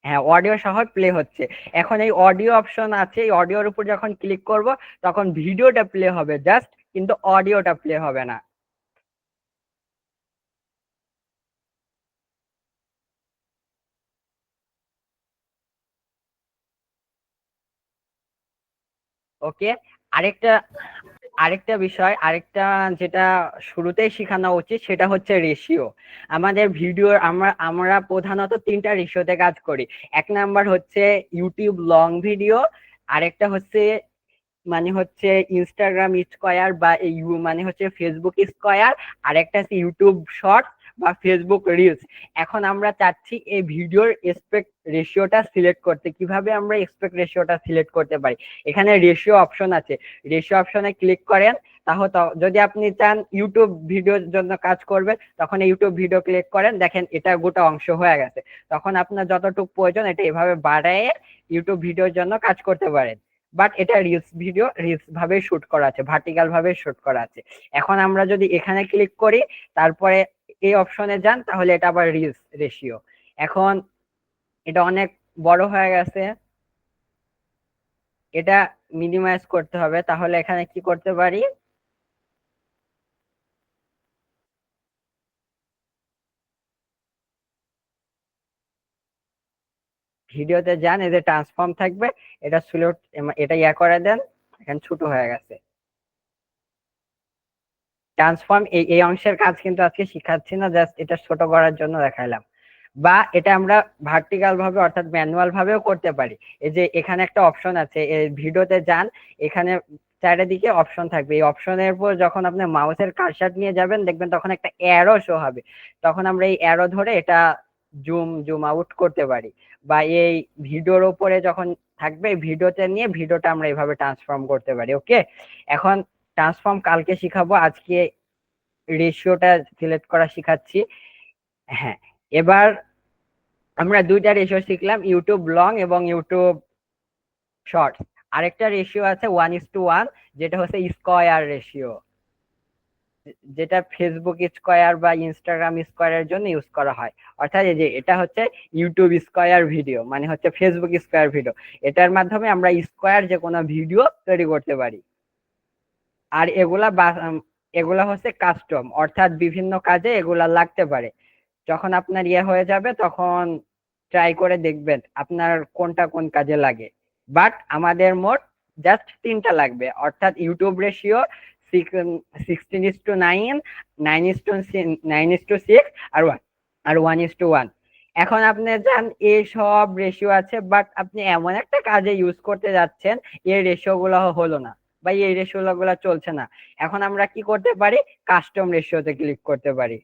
হ্যাঁ, অডিও সহ প্লে হচ্ছে। এখন এই অডিও অপশন আছে, এই অডিওর উপর যখন ক্লিক করব তখন ভিডিওটা প্লে হবে জাস্ট, কিন্তু অডিওটা প্লে হবে না। ওকে, আরেকটা আরেকটা যেটা শুরুতেই শেখানো উচিত সেটা হচ্ছে রেশিও। আমাদের ভিডিও আমরা প্রধানত 3টা রেশিওতে কাজ করি। 1 নাম্বার হচ্ছে ইউটিউব লং ভিডিও, আরেকটা হচ্ছে মানে হচ্ছে ইনস্টাগ্রাম স্কয়ার বা মানে হচ্ছে ফেসবুক স্কয়ার, আর একটা আছে ইউটিউব শর্টস বা ফেসবুক রিলস। এখন আমরা চাচ্ছি এই ভিডিওর এসপেক্ট রেশিওটা সিলেক্ট করতে। কিভাবে আমরা এসপেক্ট রেশিওটা সিলেক্ট করতে পারি? এখানে রেশিও অপশন আছে, রেশিও অপশনে ক্লিক করেন। তাহলে যদি আপনি চান ইউটিউব ভিডিওর জন্য কাজ করবেন, তখন ইউটিউব ভিডিও ক্লিক করেন, দেখেন এটা গোটা অংশ হয়ে গেছে। তখন আপনার যতটুকু প্রয়োজন এটা এভাবে বাড়ায় ইউটিউব ভিডিওর জন্য কাজ করতে পারেন। বাট এটা রিলস ভিডিও, রিলস ভাবে শুট করা আছে, ভার্টিক্যাল ভাবে শুট করা আছে। এখন আমরা যদি এখানে ক্লিক করি, তারপরে এই অপশনে যান, তাহলে এটা আবার রিলস রেশিও। এখন এটা অনেক বড় হয়ে গেছে, এটা মিনিমাইজ করতে হবে। তাহলে এখানে কি করতে পারি, ভিডিওতে যান, এই যে ট্রান্সফর্ম থাকবে, এটা সিলেক্ট, এটা ইয়া করে দেন, এখানে ছোট হয়ে গেছে। ট্রান্সফর্ম এই অংশের কাজ কিন্তু আজকে শিখাচ্ছি না, জাস্ট এটা ছোট করার জন্য দেখাইলাম। বা এটা আমরা ভার্টিক্যাল ভাবে অর্থাৎ ম্যানুয়াল ভাবেও করতে পারি। এই যে এখানে একটা অপশন আছে, এই ভিডিওতে যান, এখানে চারিদিকে অপশন থাকবে। এই অপশনের উপর যখন আপনি মাউসের কারসার নিয়ে যাবেন, দেখবেন তখন একটা অ্যারো শো হবে। তখন আমরা এই অ্যারো ধরে এটা জুম আউট করতে পারি। বা এই ভিডিওর উপরে যখন থাকবে, ভিডিওতে নিয়ে ভিডিওটা আমরা এইভাবে ট্রান্সফর্ম করতে পারি। ওকে, এখন ট্রান্সফর্ম কালকে শিখাবো, আজকে রেশিওটা সিলেক্ট করা শিখাচ্ছি। হ্যাঁ, এবার আমরা 2টা রেশিও শিখলাম, ইউটিউব লং এবং ইউটিউব শর্টস। আরেকটা রেশিও আছে 1:1, যেটা হচ্ছে স্কয়ার রেশিও, যেটা ফেসবুক স্কয়ার বা ইনস্টাগ্রাম স্কয়ারের জন্য ইউজ করা হয়। অর্থাৎ এই যে এটা হচ্ছে ইউটিউব স্কয়ার ভিডিও, মানে হচ্ছে ফেসবুক স্কয়ার ভিডিও। এটার মাধ্যমে আমরা স্কয়ার যে কোনো ভিডিও তৈরি করতে পারি। আর এগুলা হচ্ছে কাস্টম, অর্থাৎ বিভিন্ন কাজে এগুলা লাগতে পারে। যখন আপনার ইয়ে হয়ে যাবে, তখন ট্রাই করে দেখবেন আপনার কোনটা কোন কাজে লাগে। বাট আমাদের মোট জাস্ট 3টা লাগবে, অর্থাৎ ইউটিউব রেশিও 16:9, 9:6 আর 1:1। এখন আপনি জান এই সব রেশিও আছে, বাট আপনি এমন একটা কাজে ইউজ করতে যাচ্ছেন এই রেশিও গুলো হলো না, বা এই রেশিও গুলো চলছে না। এখন আমরা কি করতে পারি, কাস্টম রেশিওতে ক্লিক করতে পারি।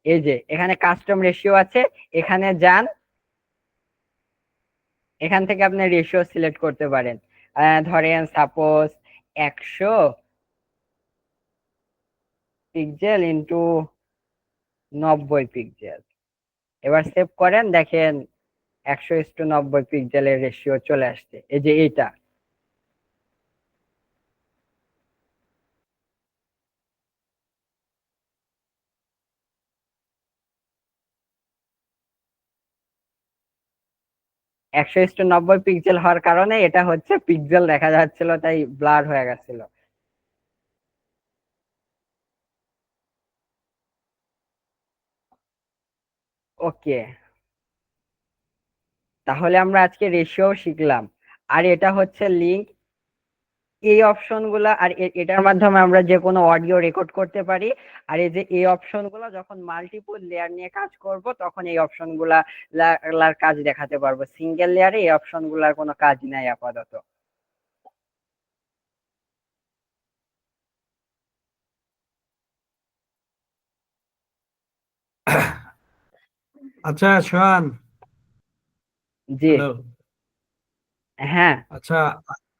এই যে এখানে কাস্টম রেশিও আছে, এখানে যান, এখান থেকে আপনি রেশিও সিলেক্ট করতে পারেন। ধরেন সাপোজ 100 পিক্সেল ইন্টু 90 পিক্সেল। এবার সেভ করেন, দেখেন 100:90 পিক্সেলের রেশিও চলে আসছে, এই যে এইটা। একশো ইস্টু 90 পিক্সেল হওয়ার কারণে এটা হচ্ছে পিক্সেল দেখা যাচ্ছিল, তাই ব্লার হয়ে গেছিল। ওকে, তাহলে আমরা আজকে রেশিও শিখলাম। আর এটা হচ্ছে লিংক, এই অপশন গুলা, আর এটার মাধ্যমে আমরা যে কোনো অডিও রেকর্ড করতে পারি। আর এই যে এই অপশন গুলা যখন মাল্টিপল লেয়ার নিয়ে কাজ করব, তখন এই অপশন গুলার কাজ দেখাতে পারবো। সিঙ্গেল লেয়ারে এই অপশন গুলার কোনো কাজ নাই আপাতত। আচ্ছা সোহান, জি, হ্যালো। হ্যাঁ আচ্ছা,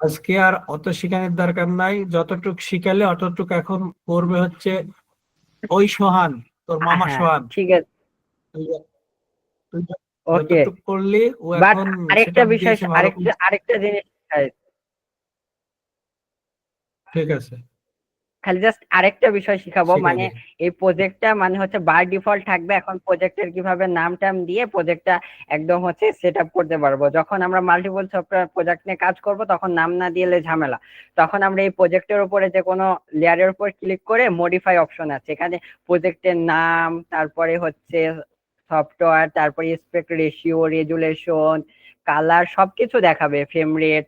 আজকে আর অত শিখানোর দরকার নাই, যতটুক শিখালে অতটুক এখন করবে হচ্ছে ওই সোহান, তোর মামা হ্যাঁ, সোহান। ঠিক আছে, তুই তুই ওকে। যতটুক করলি ও বাট এখন আরেকটা সেটআপ বিষয়, দিয়েছে ভালো করে। আরেকটা জিনিস, ঠিক আছে, খালি জাস্ট আরেকটা বিষয় শিখাবো, শিখাই মানে দে। এই প্রজেক্টটা মানে হচ্ছে বাই ডিফল্ট থাকবে। এখন প্রজেক্টের কিভাবে নাম টাম দিয়ে প্রজেক্টটা একদম হচ্ছে সেট আপ করতে পারবো। যখন আমরা মাল্টিপল সফটওয়্যার প্রজেক্ট নিয়ে কাজ করব, তখন নাম না দিলে ঝামেলা। তখন আমরা এই প্রজেক্টের উপরে যে কোনো লেয়ারের উপর ক্লিক করে মডিফাই অপশন আছে, এখানে প্রজেক্টের নাম, তারপরে হচ্ছে সফটওয়্যার, তারপরে স্পেক্ট রেশিও, রেজুলেশন, কালার সবকিছু দেখাবে, ফ্রেম রেট,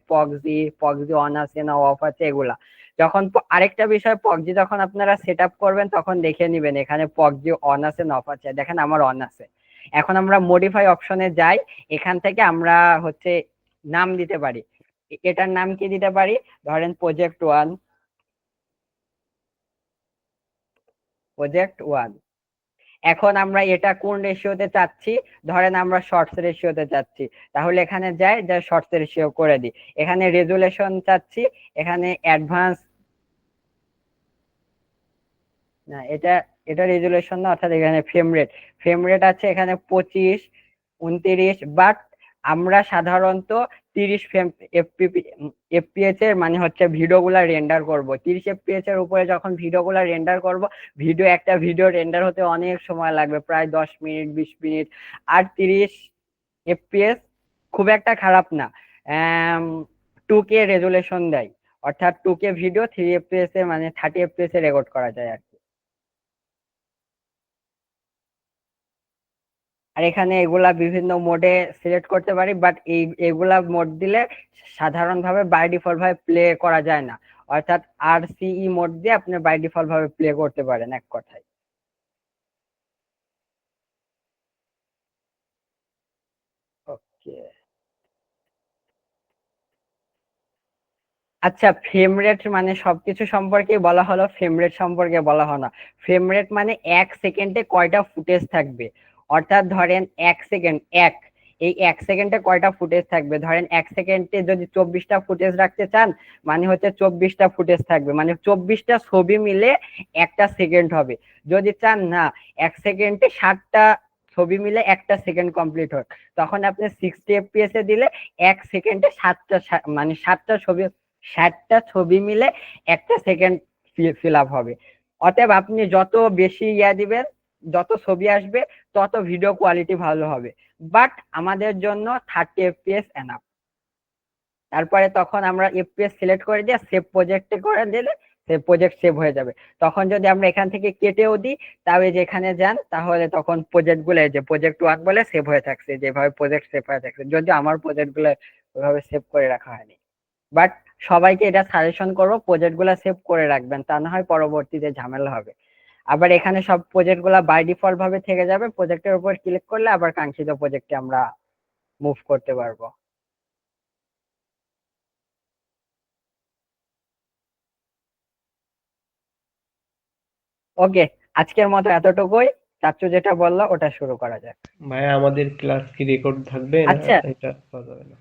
পক্সি অন আছে না অফ আছে এগুলা। যখন আরেকটা বিষয় পক্সি যখন আপনারা সেট আপ করবেন তখন দেখে নিবেন এখানে পক্সি অন আছে না অফ আছে। দেখেন আমার অন আছে। এখন আমরা মডিফাই অপশনে যাই, এখান থেকে আমরা হচ্ছে নাম দিতে পারি। এটার নাম কি দিতে পারি? ধরেন প্রজেক্ট 1, প্রজেক্ট 1। এখন আমরা এটা কোন রেশিওতে চাচ্ছি? ধরেন আমরা শর্টস রেশিওতে চাচ্ছি, তাহলে এখানে যাই, যা শর্টস রেশিও করে দিই। এখানে রেজুলেশন চাচ্ছি, এখানে অ্যাডভান্স না, এটা রেজুলেশন না, অর্থাৎ এখানে ফ্রেম রেট আছে এখানে 25, 29, বাট আমরা সাধারণত 30 এফপিএস এর মানে হচ্ছে ভিডিওগুলা রেন্ডার করব। 30 এফপিএস এর উপরে যখন ভিডিওগুলা রেন্ডার করব, একটা ভিডিও রেন্ডার হতে অনেক সময় লাগবে, প্রায় 10 মিনিট 20 মিনিট। আর 30 এফপিএস খুব একটা খারাপ না, 2K রেজুলেশন দেয়, অর্থাৎ 2K ভিডিও 3 এফপিএস এ মানে 30 এফপিএস এ রেকর্ড করা যায় আর কি। আর এখানে এগুলা বিভিন্ন মোডে সিলেক্ট করতে পারি, বাট এগুলা মোড দিলে সাধারণভাবে বাই ডিফল্ট ভাবে প্লে করা যায় না, অর্থাৎ RCE মোড দিয়ে আপনি বাই ডিফল্ট ভাবে প্লে করতে পারেন এক কথায়। ওকে, আচ্ছা, ফ্রেম রেট মানে সবকিছু সম্পর্কে বলা হলো, ফ্রেম রেট সম্পর্কে বলা হলো না। ফ্রেম রেট মানে 1 সেকেন্ডে কয়টা ফুটেজ থাকবে, অর্থাৎ ধরেন 1 সেকেন্ড এই 1 সেকেন্ডে কয়টা ফুটেজ থাকবে। ধরেন 1 সেকেন্ডে যদি 24টা ফুটেজ রাখতে চান, মানে হচ্ছে 24টা ফুটেজ থাকবে, মানে 24টা ছবি মিলে একটা সেকেন্ড হবে। যদি চান না 1 সেকেন্ডে 60টা ছবি মিলে একটা সেকেন্ড কমপ্লিট হয়, তখন আপনি 60 এফপিএস এ দিলে 1 সেকেন্ডে 7টা মানে 7টা ছবি মিলে একটা সেকেন্ড ফিল আপ হবে। অতএব আপনি যত বেশি দিবেন, যত ছবি আসবে, তত ভিডিও কোয়ালিটি ভালো হবে। বাট আমাদের জন্য 30 এফপিএস এনাফ। তারপরে তখন আমরা এফপিএস সিলেক্ট করে দিয়ে সেভ প্রজেক্টে করে দিলে প্রজেক্ট সেভ হয়ে যাবে। তখন যদি আমরা এখান থেকে কেটেও দিই, তাহলে যেখানে যান, তাহলে তখন প্রজেক্ট গুলো যে প্রজেক্ট 1 বলে সেভ হয়ে থাকছে, যেভাবে প্রজেক্ট সেভ হয়ে থাকছে। যদি আমার প্রজেক্ট গুলো ওইভাবে সেভ করে রাখা হয়নি, বাট সবাইকে এটা সাজেশন করবো প্রজেক্ট গুলা সেভ করে রাখবেন, তা না হয় পরবর্তীতে ঝামেলা হবে। আবার এখানে সব প্রজেক্ট গুলা বাই ডিফল্ট ভাবে থেকে যাবে, প্রজেক্টের উপর ক্লিক করলে আবার কাঙ্ক্ষিত প্রজেক্টে আমরা মুভ করতে পারবো। ওকে, আজকের মতো এতটুকুই। চাচ্চু যেটা বললো ওটা শুরু করা যাক। ভাইয়া আমাদের ক্লাস কি রেকর্ড থাকবে না আচ্ছা, এটা পাওয়া যাবে না?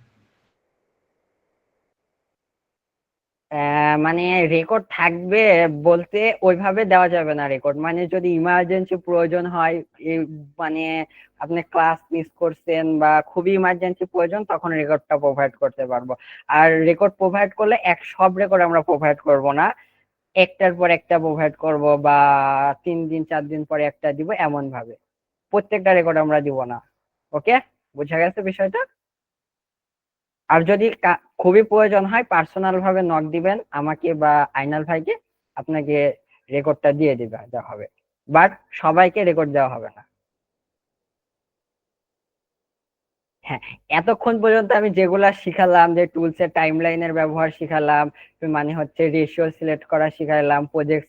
মানে রেকর্ড থাকবে বলতে ওইভাবে দেওয়া যাবে না রেকর্ড, মানে যদি ইমার্জেন্সি প্রয়োজন হয়, মানে আপনি ক্লাস মিস করছেন বা খুবই ইমার্জেন্সি প্রয়োজন, তখন রেকর্ডটা প্রোভাইড করতে পারবো। আর রেকর্ড প্রোভাইড করলে সব রেকর্ড আমরা প্রোভাইড করব না, একটার পর একটা প্রোভাইড করব, বা 3 দিন 4 দিন পরে একটা দিব, এমন ভাবে প্রত্যেকটা রেকর্ড আমরা দিব না। ওকে, বুঝা গেছে বিষয়টা? আর যদি খুবই প্রয়োজন হয় পার্সোনাল ভাবে নক দিবেন আমাকে বা আইনাল ভাইকে, আপনাকে রেকর্ডটা দিয়ে দেওয়া হবে, বাট সবাইকে রেকর্ড দেওয়া হবে না। হ্যাঁ, এতক্ষণ পর্যন্ত আমি যেগুলা শিখালাম, যে টুলস এর টাইমলাইনের ব্যবহার শিখালাম, মানে হচ্ছে রেশিও সিলেক্ট করা শিখাইলাম, প্রজেক্ট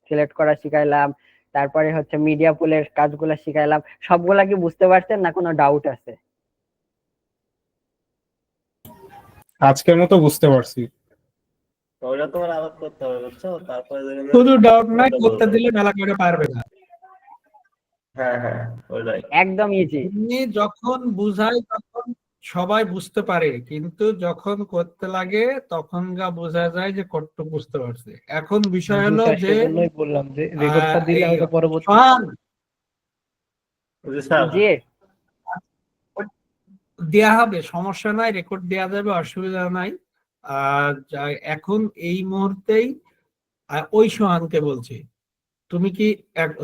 সিলেক্ট করা শিখাইলাম, তারপরে হচ্ছে মিডিয়া পুলের কাজগুলা শিখাইলাম, সবগুলা কি বুঝতে পারছেন না কোনো ডাউট আছে? আজকের মতো বুঝতে পারছি। ওটা তোমার আবার করতে হবে, বুঝছো? তারপরে দেখবে শুধু ডাউট নাই, ওটা করতে বলবে। দিলে মেলা করে পারবে না। হ্যাঁ হ্যাঁ, ওইটাই। একদম ইজি। এমনি যখন বুঝাই তখন সবাই বুঝতে পারে, কিন্তু যখন করতে লাগে তখন বোঝা যায় যে কতটুকু বুঝতে পারছে। এখন বিষয় হলো যে সেজন্যই বললাম যে রেকর্ডটা দিলে এই হয়তো পরবর্তী ফান বুঝলি স্যার? জি, দেয়া হবে, সমস্যা নাই, রেকর্ড দেয়া যাবে, অসুবিধা নাই। এখন এই মুহূর্তেই ওই সোহানকে বলছি, তুমি কি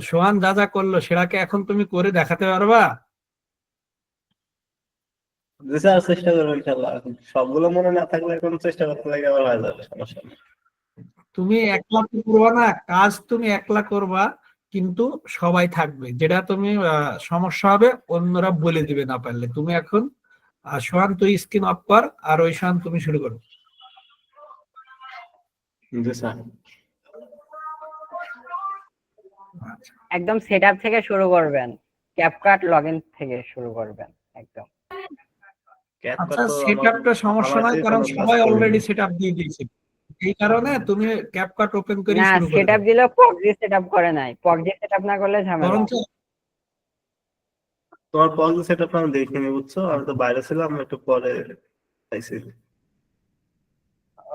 সোহান যা যা করলো সেটাকে এখন তুমি করে দেখাতে পারবা? জি স্যার, চেষ্টা করবো ইনশাল্লাহ। সবগুলো মনে না থাকলে এখন চেষ্টা করতে লাগে, আবার হয়ে যাবে, সমস্যা নেই। তুমি একলা তো করবা না কাজ, তুমি একলা করবা, কিন্তু সবাই থাকবে। যেটা তুমি সমস্যা হবে অন্যরা বলে দিবে না পারলে। তুমি এখন সোহান তুই স্ক্রিন অফ কর, আর ওই সোহান তুমি শুরু করো। জি স্যার। একদম সেটআপ থেকে শুরু করবেন, ক্যাপকাট লগইন থেকে শুরু করবেন একদম। ক্যাপকাট আচ্ছা, তো সেটআপটা সমস্যা আমার নাই, দিয়ে কারণ কোনো কাজ সবাই করিনি। অলরেডি সেটআপ দিয়ে দিয়েছে। এই কারণে তুমি ক্যাপকাট ওপেন করে না, শুরু করে সেটআপ দাও। দিলেও পক্সি সেটআপ করে নাই, পক্সি সেটআপ না করলে ঝামেলা। বরঞ্চ তোমার পজ সেটআপ আমি দেখিনি, বুঝছো? আমি তো বাইরে ছিলাম, একটু পরে আইছি।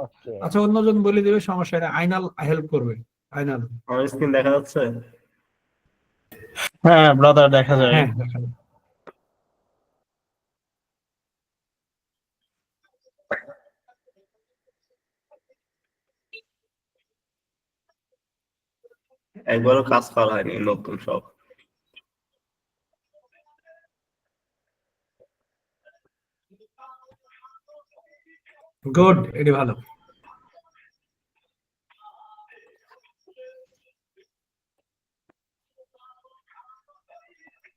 ওকে, আচ্ছা, অন্যজন বলে দিবে, সমস্যা নেই, আইনাল হেল্প করবে। আইনাল। আমার স্ক্রিন দেখা যাচ্ছে? হ্যাঁ ব্রাদার, দেখা যায়। হ্যাঁ, দেখাবে। একবারও কাজ করা হয়নি, নতুন সব। গুড, এটি ভালো।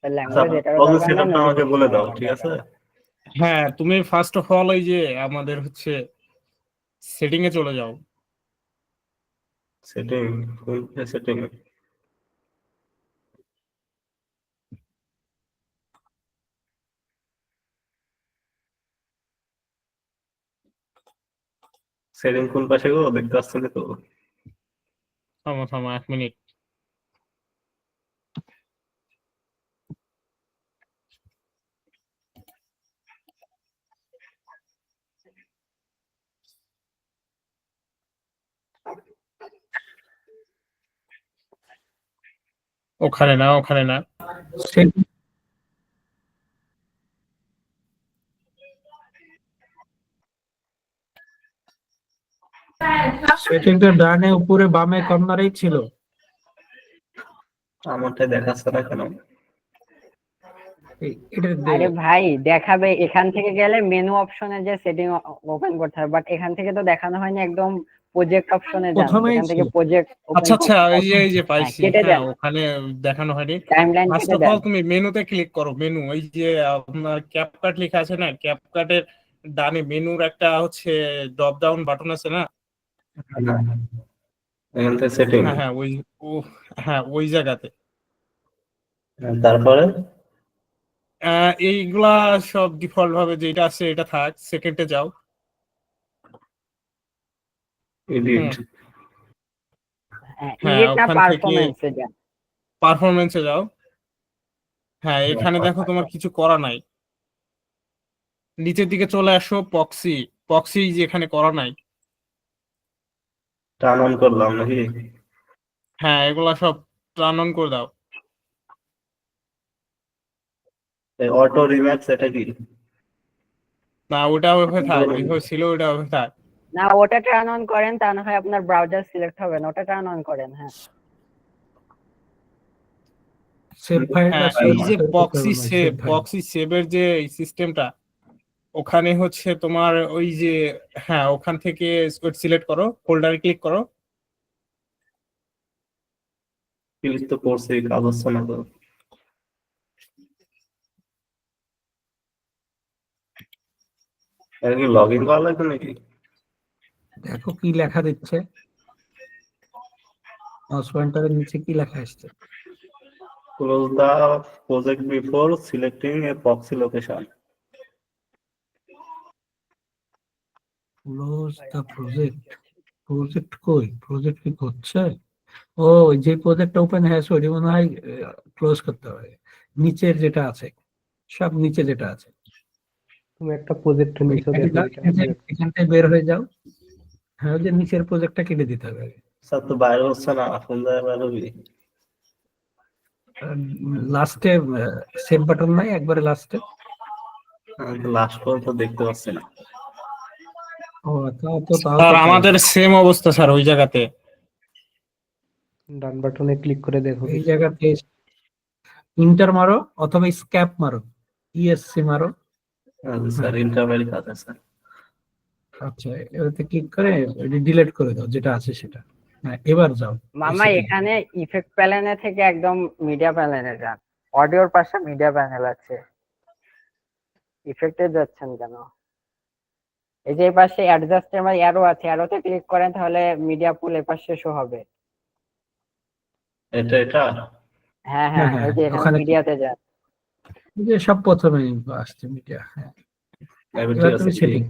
আচ্ছা, ল্যাঙ্গুয়েজ এটারও পজ দরকার নেই, সেটআপটা আমাকে বলে দাও, ঠিক আছে? হ্যাঁ, তুমি ফার্স্ট অফ অল ওই যে আমাদের হচ্ছে সেটিং এ চলে যাও। সেটিং, কোন সেটিং? সেটিং কোন পাশে গো, দেখতে পাচ্ছি না তো। থামো থামো 1 মিনিট। ওখানে না, ওখানে না। সেটিংটা ডানে উপরে বামে কর্নারেই ছিল। আমারটা দেখাচ্ছে না কেন? এটা আরে ভাই, দেখাবে এখান থেকে গেলে মেনু অপশনে যে সেটিং ওপেন করতে হবে, বাট এখান থেকে তো দেখানো হয়নি, একদম প্রজেক্ট অপশনে যান, প্রথমেই সেখান থেকে ছিল। প্রজেক্ট ওপেন আচ্ছা আচ্ছা, করতে এই যে হ্যাঁ, পাইছি। কেটে হ্যাঁ, দেন, ওখানে দেখানো হয়নি। টাইমলাইন ফার্স্ট কেটে অফ দেন। অল তুমি মেনুতে ক্লিক করো। মেনু, ওই যে আপনার ক্যাপকাট লেখা আছে না, ক্যাপকাটের ডানে মেনুর একটা হচ্ছে ড্রপ ডাউন বাটন আছে না? এখান থেকে সেটিং, হ্যাঁ হ্যাঁ, ওই ও, হ্যাঁ ওই জায়গাতে তারপরে এইগুলা সব ডিফল্ট ভাবে যেটা আছে এটা থাক। সেকেন্ডে যাও। এডিট। হুম, হ্যাঁ, হ্যাঁ, এডিট না ওখান থেকে পারফরম্যান্সে যান। পারফরমেন্সে যাও। হ্যাঁ, এখানে দেখো তোমার কিছু করা নাই। নিচের দিকে চলে আসো, পক্সি। পক্সি যেখানে করা নাই। টার্ন অন করলাম নাকি? হ্যাঁ, এগুলা সব টার্ন অন করে দাও। অটো রিম্যাক্স এটা কি? না, ওটা ওইভাবে থাক, ওইভাবে ছিল, ওটা ওইভাবে থাক। না, ওটা টার্ন অন করেন, তা না হয় আপনার ব্রাউজার সিলেক্ট হবে না, ওটা টার্ন অন করেন। হ্যাঁ, সেভ ফাইলটা হ্যাঁ, সেভ এই যে করতে হবে না, সেভ ফাইল। পক্সি সেভের যে সিস্টেমটা, ওখানে হচ্ছে তোমার ওই যে, হ্যাঁ, ওখান থেকে সিলেক্ট করো, ফোল্ডারে ক্লিক করো। ক্লিক তো করছি, কাজ হচ্ছে না তো। এটা কি লগ ইন করা লাগবে নাকি? দেখো কি লেখা দিচ্ছে, মাউস পয়েন্টারের নিচে কি লেখা আসছে। Close the project before selecting a proxy location. Close the project. Project কই? প্রজেক্ট কি করছে? ও, যে প্রজেক্টটা ওপেন হয়েছে ওইটা মনে হয় ক্লোজ করতে হবে। নিচের যেটা আছে, সব নিচে যেটা আছে তুমি একটা প্রজেক্ট নিচে দেখো এটা এখান থেকে বের হয়ে যাও। হ্যাঁ, ওই যে নিচের প্রজেক্টটা কেটে দিতে হবে আগে। স্যার তো বাইরে হচ্ছে না, কোন জায়গায় বাইরে হবি? লাস্টে সেভ বাটন নাই একবারে লাস্টে? আমি তো লাস্ট পর্যন্ত দেখতে পাচ্ছি না। ও, তাও আর তো আমাদের সেম অবস্থা স্যার, ওই জায়গাতে। ডান বাটনে ক্লিক করে দেখো এই কিছু। জায়গাতে ইন্টার মারো অথবা স্ক্যাপ মারো, ইএসসি মারো। স্যার ইন্টারভেল কাজ আছে। আচ্ছা, এটাতে ক্লিক করে ডিলিট করে দাও যেটা আছে সেটা। হ্যাঁ, এবার যাও মামা এখানে ইফেক্ট প্যানেলে থেকে একদম মিডিয়া প্যানেলে যান, অডিওর পাশে মিডিয়া প্যানেল আছে, ইফেক্টে যাচ্ছেন কেন? এই যে এই পাশে অ্যাডজাস্টের বা অ্যারো আছে, অ্যারোতে ক্লিক করেন তাহলে মিডিয়া পুল এই পাশে শো হবে। এটা হ্যাঁ হ্যাঁ, হ্যাঁ, হ্যাঁ, এই যে এখানে ওখানে মিডিয়াতে যান। এই যে সব প্রথমে আসছে মিডিয়া। হ্যাঁ, এবার এবার ঠিক আছে তুমি সেটিং।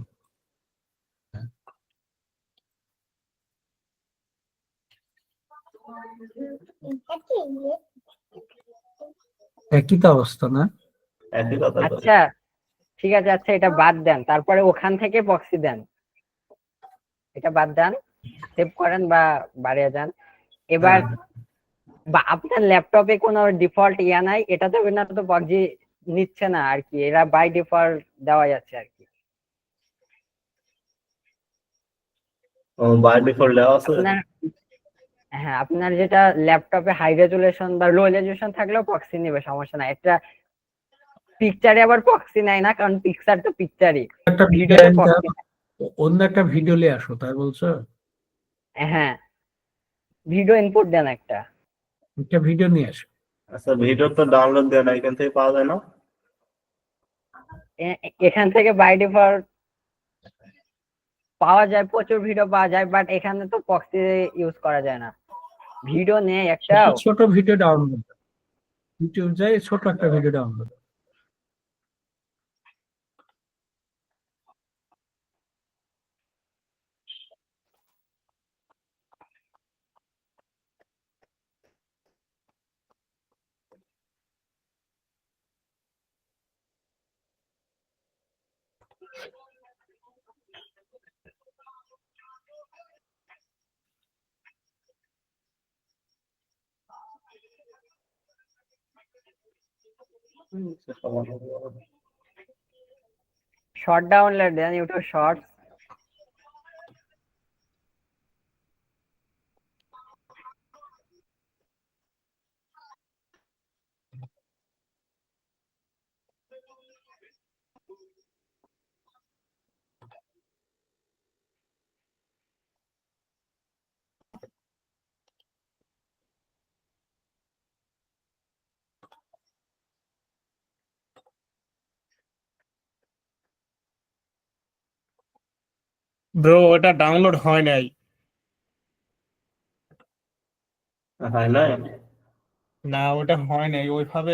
একই তো অবস্থা না? একই কথা তো। আচ্ছা ঠিক আছে, আচ্ছা এটা বাদ দেন, তারপরে ওখান থেকে প্রক্সি দেন। এটা বাদ দেন, সেভ করেন বা বাড়িয়ে যান। এবার বা আপনার ল্যাপটপে কোনো ডিফল্ট ইয়া নাই, এটা তো না, তো প্রক্সি নিচ্ছে না আর কি, এরা বাই ডিফল্ট দেওয়া যাচ্ছে আর কি। ও বাই ডিফল্ট দেওয়া আছে। আপনার হ্যাঁ, আপনার যেটা ল্যাপটপে হাই রেজুলেশন বা লো রেজুলেশন থাকলেও প্রক্সি নেবে, সমস্যা নাই। একটা পিকচারে আবার প্রক্সি নেয় না, কারণ পিকচার তো পিকচারই, একটা ভিডিওতে প্রক্সি। অন্য একটা ভিডিও নিয়ে আসো, তাই বলছো? হ্যাঁ, ভিডিও ইনপুট দেন একটা। একটা ভিডিও নিয়ে আসো। আচ্ছা ভিডিও তো ডাউনলোড দেওয়া না, এখান থেকে পাওয়া যায় না? এখান থেকে বাই ডিফল্ট পাওয়া যায়, প্রচুর ভিডিও পাওয়া যায়, বাট এখানে তো প্রক্সি ইউজ করা যায় না। ভিডিও নেই একটা। ছোট ভিডিও ডাউনলোড, ইউটিউব যাই ছোট একটা ভিডিও ডাউনলোড। শর্ট ডাউনলোড দেন, ইউটিউব শর্টস। ব্রো ওটা ডাউনলোড হয় নাই। হয় না? না ওটা হয় নাই ওইভাবে।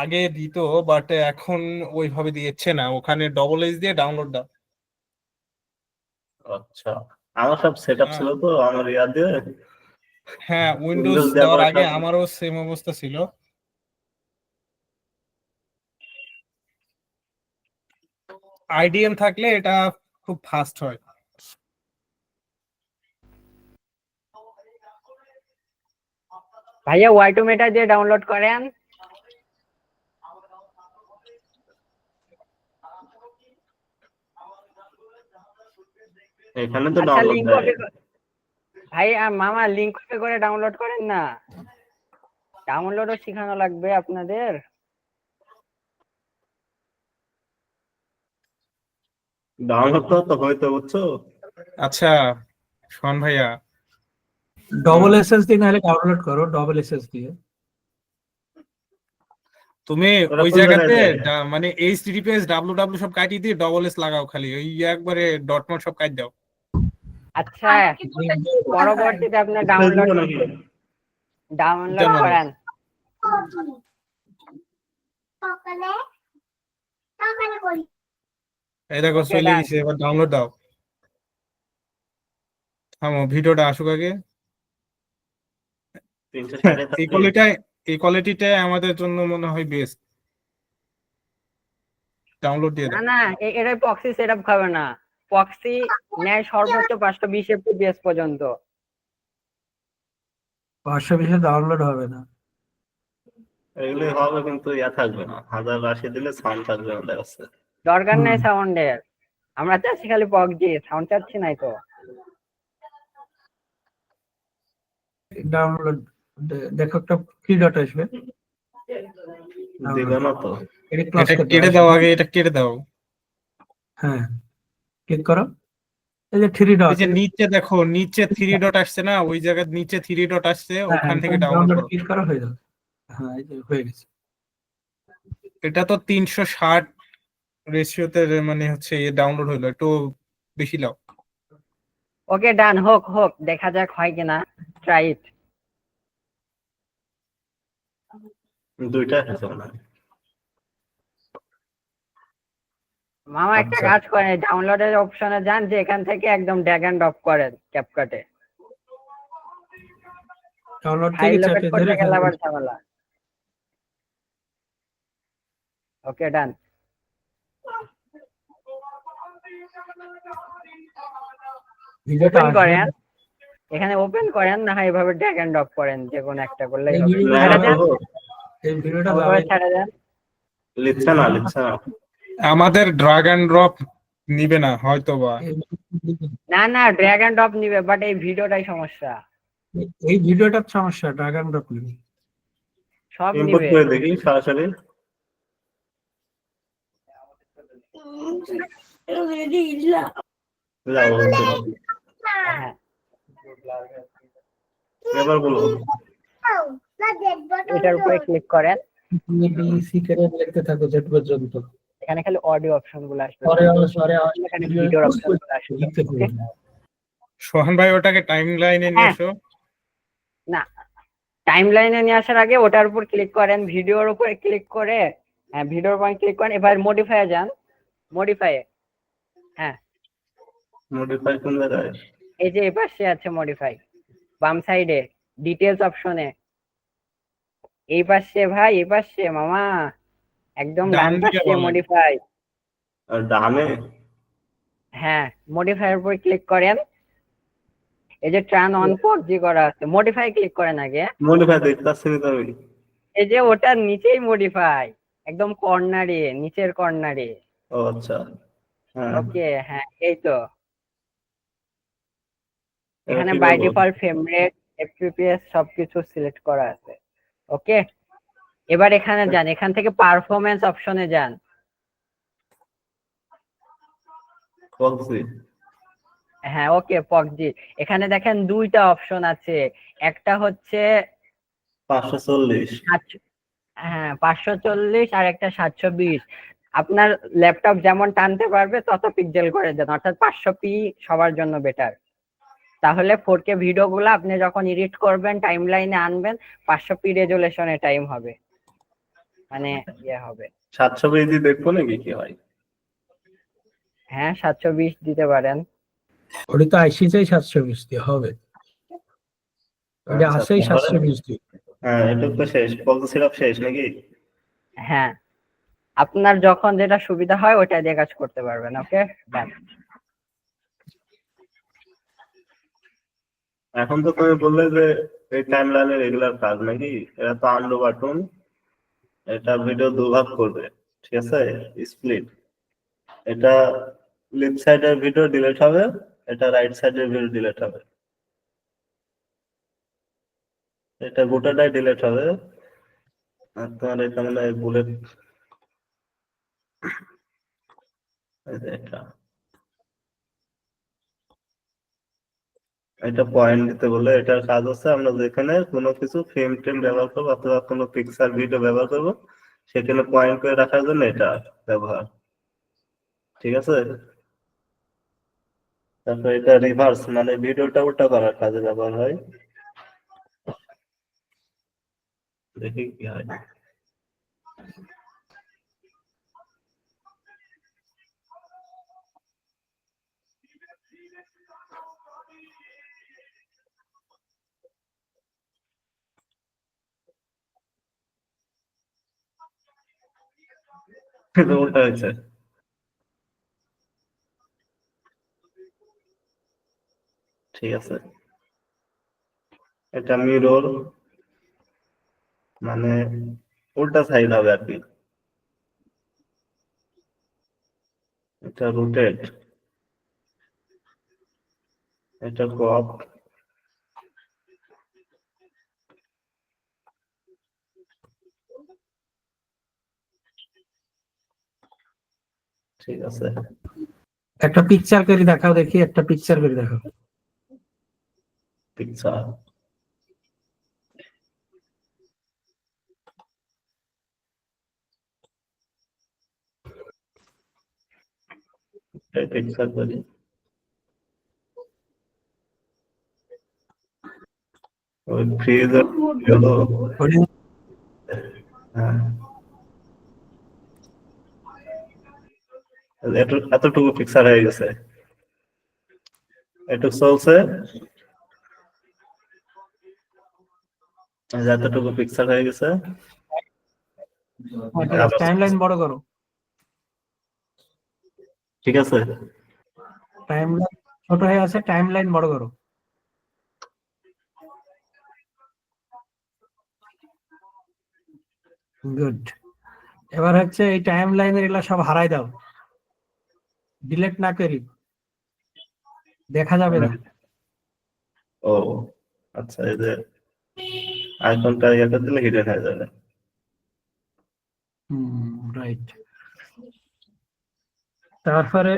আগে দিত, বাট এখন ওইভাবে দিচ্ছে না, ওখানে ডবল এস দিয়ে ডাউনলোড দাও। আচ্ছা আমার সব সেটআপ হ্যাঁ ছিল তো আমার ইয়া দিয়ে। হ্যাঁ, উইন্ডোজ উইন্ডোজ দেওয়ার দেওয়ার পরে আগে সব আমারও সেম অবস্থা ছিল। আইডিএম থাকলে এটা খুব ফাস্ট হয়। ভাইয়া ওয়াই টু মেটা দিয়ে ডাউনলোড করেন। এখানে তো আচ্ছা ডাউনলোড লিঙ্ক দেয়। কপি, ভাই মামা লিঙ্ক কপি করে ডাউনলোড করেন না, ডাউনলোডও শেখানো লাগবে আপনাদের। ডাউনলোড তো হয়তো বুঝছো। আচ্ছা শোন ভাইয়া, ডবল এসএসডি নাহলে ডাউনলোড করো, ডবল এসএসডি। তুমি ওরা ওই কোন জায়গায় জায়গাতে দেয়? মানে এইচটিটিপিএস ডাব্লিউ সব কাটিয়ে দিয়ে ডবল এস লাগাও, খালি ওই একবারে ডট নট সব কাট দাও। আচ্ছা পরবর্তীতে আপনি ডাউনলোড ফেসবুকে নাকি? ডাউনলোড যেমন করেন। এই দেখো ওকে চলে ডান। গেছে, এবার ডাউনলোড দাও। থামো, ভিডিওটা আসুক আগে। 360 এই থাকবে। কোয়ালিটিটাই, এই কোয়ালিটিটাই আমাদের জন্য মনে হয় বেস্ট। ডাউনলোড দিয়ে না দাও। না, এটাই প্রক্সি সেটআপ খাবে না, প্রক্সি নেয় সর্বোচ্চ 520 এফপিএস পর্যন্ত। 520 ডাউনলোড হবে না। এগুলোই হবে কিন্তু ইয়া থাকবে না, 1080 দিলে সাউন্ড থাকবে আমাদের কাছে। দরকার নাই সাউন্ডের, আমরা চাচ্ছি খালি প্রক্সি, সাউন্ড চাচ্ছি নাই তো। ডাউনলোড দেখো, একটা থ্রি ডট আসবে। দিবে না তো। এটা ক্লোজ এটা করতে কেটে দাও আগে, এটা কেটে দাও। হ্যাঁ, ক্লিক করো, এই যে থ্রি এই ডট। যে নিচে দেখো, নিচে থ্রি ডট আসছে না, ওই জায়গায় নিচে থ্রি ডট আসছে, ওখান থেকে ডাউনলোড ডাউনলোড করো। ক্লিক করা হয়ে যাবে। হ্যাঁ, এই যে হয়ে গেছে। এটা তো 360 রেশিওতে মানে হচ্ছে ডাউনলোড হলো, একটু বেশি লাভ। ওকে ডান, হোক হোক, দেখা যাক হয় কিনা, ট্রাই ইট। দুইটা আছে মনে হয়। মামা একটা আচ্ছা। কাজ করেন, ডাউনলোডের অপশনে যান, যে এখান থেকে একদম ড্র্যাগ এন্ড ড্রপ করেন ক্যাপকাটে। ডাউনলোড ফাইল থেকে লোকেট চাপে করতে ধরে গেলে আবার ফেলবেন। ঝামেলা। ওকে ডান। ভিডিওটা ওপেন আসবে করেন, না। এখানে ওপেন করেন, না হয় এভাবে ড্র্যাগ এন্ড ড্রপ করেন, যে কোনো একটা করলেই এই হবে। ভিডিওটা ছেড়ে যাবে, দেন, এই ভিডিওটা ওভাবে যাবে। ছেড়ে দেন। লিখছে না, লিখছে না। আমাদের ড্রাগ অ্যান্ড ড্রপ নিবে না হয়তো বা। না না, ড্র্যাগ এন্ড ড্রপ নিবে, বাট এই ভিডিওটাই সমস্যা। এই ভিডিওটার সমস্যা, ড্রাগ এন্ড ড্রপ নেই। সব ইম্পোর্ট নিবে। করে দেখি সরাসরি। যাও, হ্যাঁ, এবার বলো। এটার উপরে ক্লিক করেন, সিক্রেট লিখতে থাকো জেট পর্যন্ত। এখানে খালি অডিও অপশন গুলো আসবে, পরে এখানে ভিডিওর অপশন গুলো আসবে। লিখতে ওকে, থাকো। সোহান ভাই ওটাকে টাইম লাইনে নিয়ে হ্যাঁ। এসো। না, টাইম লাইনে নিয়ে আসার আগে ওটার উপর ক্লিক করেন, ভিডিওর উপরে ক্লিক করে, হ্যাঁ ভিডিওর উপর ক্লিক করেন, এবার মডিফাই যান, মডিফাই, হ্যাঁ মডিফাই কোন জায়গায়? এই যে এই পাশে আছে মডিফাই, বাম সাইডে ডিটেলস অপশনে, এই পাশে ভাই, এই পাশে মামা, একদম ডান ডান দিকে পাশে বলেন। মডিফাই। আর ডানে? হ্যাঁ, মডিফাইয়ের উপর ক্লিক করেন, এই যে টার্ন অন PUBG করা আছে, মডিফাই ক্লিক করেন আগে। মডিফাই দেখতেছি না তো আমি। এই যে ওটার নিচেই মডিফাই, একদম কর্নারে, নিচের কর্নারে। ও আচ্ছা, হ্যাঁ। ওকে, হ্যাঁ এই তো, এবার এখানে কি বাই করবো? ডিফল্ট ফ্রেম রেট, FPS সবকিছু সিলেক্ট করা আছে। ওকে, এবার এখানে যান, এখান থেকে পারফরমেন্স অপশনে যান। বলছি। হ্যাঁ ওকে PUBG, এখানে দেখেন দুইটা অপশন আছে, একটা হচ্ছে 540। 540 আর একটা 720। আপনার ল্যাপটপ যেমন টানতে পারবে তত পিক্সেল করে দেন, অর্থাৎ 500p সবার জন্য বেটার। তাহলে 4K ভিডিও গুলো আপনি যখন এডিট করবেন, টাইম লাইনে আনবেন, 500p রেজুলেশনে টাইম হবে, মানে ইয়ে হবে। 700 পেজি দেখবো নাকি কি হয়? হ্যাঁ 720 দিতে পারেন। ওটা তো আইসি চাই 720 দিয়ে হবে, এটা আচ্ছা, আসেই তাহলে 720 দিয়ে। হ্যাঁ, এটা তো শেষ, বলতে সিরাপ শেষ নাকি? হ্যাঁ, আপনার যখন যেটা সুবিধা হয় ওটা দিয়ে কাজ করতে পারবেন। ওকে ডান। এখন তো তুমি বললে যে এই টাইম লাইনের রেগুলার কাজ নাকি? এটা তো আন্ডু বাটন, এটা ভিডিও দুভাগ করবে, ঠিক আছে, স্প্লিট। এটা লেফট সাইডের ভিডিও ডিলিট হবে, এটা রাইট সাইডের ভিডিও ডিলিট হবে, এটা গোটাটাই ডিলিট হবে। আর তোমার এটা মানে বুলেট, এটা এটা পয়েন্ট দিতে বলে, এটার কাজ হচ্ছে আমরা যেখানে কোনো কিছু ফ্রেম টেম ব্যবহার করবো অথবা কোনো পিকচার ভিডিও ব্যবহার করবো, সেখানে পয়েন্ট করে রাখার জন্য এটা ব্যবহার, ঠিক আছে। তারপর এটা রিভার্স, মানে ভিডিওটা উল্টা করার কাজে ব্যবহার হয়। দেখি কি হয়। এটা উল্টা হয়েছে। ঠিক আছে, এটা মিরর, মানে উল্টা সাইড হবে আর কি। এটা রোটেট, এটা ক্রপ, ঠিক আছে। একটা পিকচার করে দেখাও দেখি, একটা পিকচার করে দেখাও। পিকচার, পিকচার করি। ওই ফ্রিজের হলো হ্যাঁ এতটুকু পিকচার হয়ে গেছে, এটুকু চলছে, এতটুকু পিকচার হয়ে গেছে। টাইম লাইন বড় করো, ঠিক আছে, টাইম লাইন ছোট হয়ে আছে, টাইম লাইন বড় করো। গুড। এবার হচ্ছে এই টাইম লাইনের এগুলা সব হারাই দাও, ডিলিট না করি, দেখা যাবে না। ও আচ্ছা, এই যে আইকনটা ইয়েটা দিলে হিডেন হয়ে যাবে। রাইট। তারপরে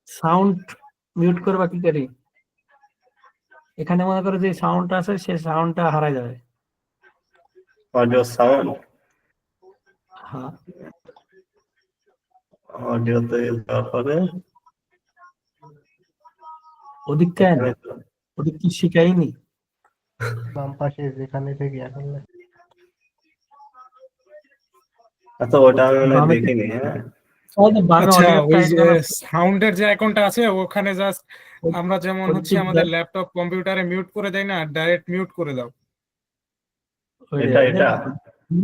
সাউন্ড মিউট করবা কি করি? এখানে মনে করো যে সাউন্ডটা আছে সেই সাউন্ডটা হারাই যাবে। অডিও সাউন্ড, হ্যাঁ, অডিওতে যাওয়ার পরে ওদিক কেন, ওদিক কি শিখাইনি? বাম পাশে যেখানে থেকে এখন আচ্ছা ওটা আমি মনে হয় বামে দেখিনি। হ্যাঁ আচ্ছা, ওই যে সাউন্ডের যে আইকনটা আছে ওখানে জাস্ট আমরা যেমন ওই হচ্ছে ঠিক আমাদের যা- ল্যাপটপ কম্পিউটারে মিউট করে দেয় না, ডাইরেক্ট মিউট করে দাও। এটা এটা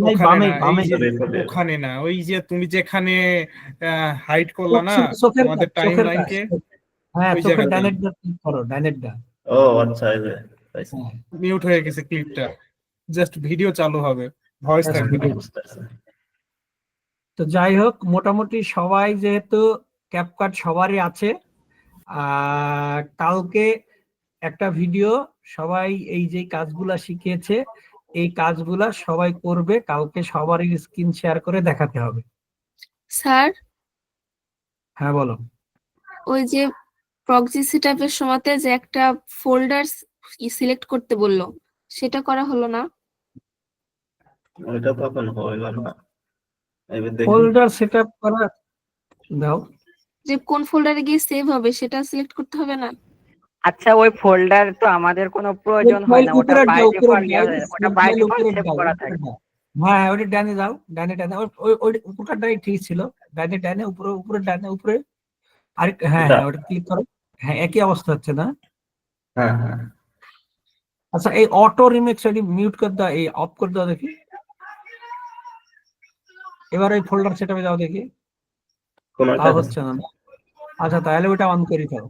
ওখানে বামে না, এই বামে যে রেকর্ডে ওখানে না, ওই যে তুমি যেখানে হাইড করলা না চোখের আমাদের কাজ, টাইম চোখের কাজ। লাইনকে, হ্যাঁ, ওই চোখের জায়গাতে ডাইনেটটা ক্লিক করো, ডাইনেটটা। ও আচ্ছা, এই যে পাইছি। হ্যাঁ, মিউট হয়ে গেছে ক্লিপটা, জাস্ট ভিডিও চালু হবে, ভয়েস Just থাকবে না। video। বুঝতে পারছি। তো যাই হোক, মোটামুটি সবাই যেহেতু ক্যাপকাট সবারই আছে, কালকে একটা ভিডিও সবাই এই যে কাজগুলা শিখিয়েছে এই কাজগুলা সবাই করবে, কালকে সবারই স্ক্রিন শেয়ার করে দেখাতে হবে। স্যার, হ্যাঁ বলো। ওই যে প্রক্সি সেটআপের সময়তে যে একটা ফোল্ডার সিলেক্ট করতে বললো, সেটা করা হলো না। ওইটা তখন হইল না, এবার দেখি। ফোল্ডার সেটআপ করা দাও। যে কোন ফোল্ডারে গিয়ে সেভ হবে সেটা সিলেক্ট করতে হবে না? আচ্ছা, ওই ফোল্ডার তো আমাদের কোনো প্রয়োজন হয় না, ওটা বাই ডিফল্ট ওটা বাই ডিফল্ট সেভ করা থাকে। হ্যাঁ, ওটা ডানে দাও, ডানে ডানে, ওই উপরটাই ঠিক ছিল, ডানে ডানে, উপরে উপরে, ডানে উপরে। আর হ্যাঁ এটা? হ্যাঁ, ওটা ক্লিক করো। হ্যাঁ, একই অবস্থা হচ্ছে না? হ্যাঁ হ্যাঁ, আচ্ছা, এই অটো রিমিক্স এটি মিউট করে দাও, এই অফ করে দাও দেখি। এবার ওই ফোল্ডার সেটআপে যাও দেখি, কোনটা? তাও হচ্ছে না। আচ্ছা, তাহলে ওটা অন করে দাও।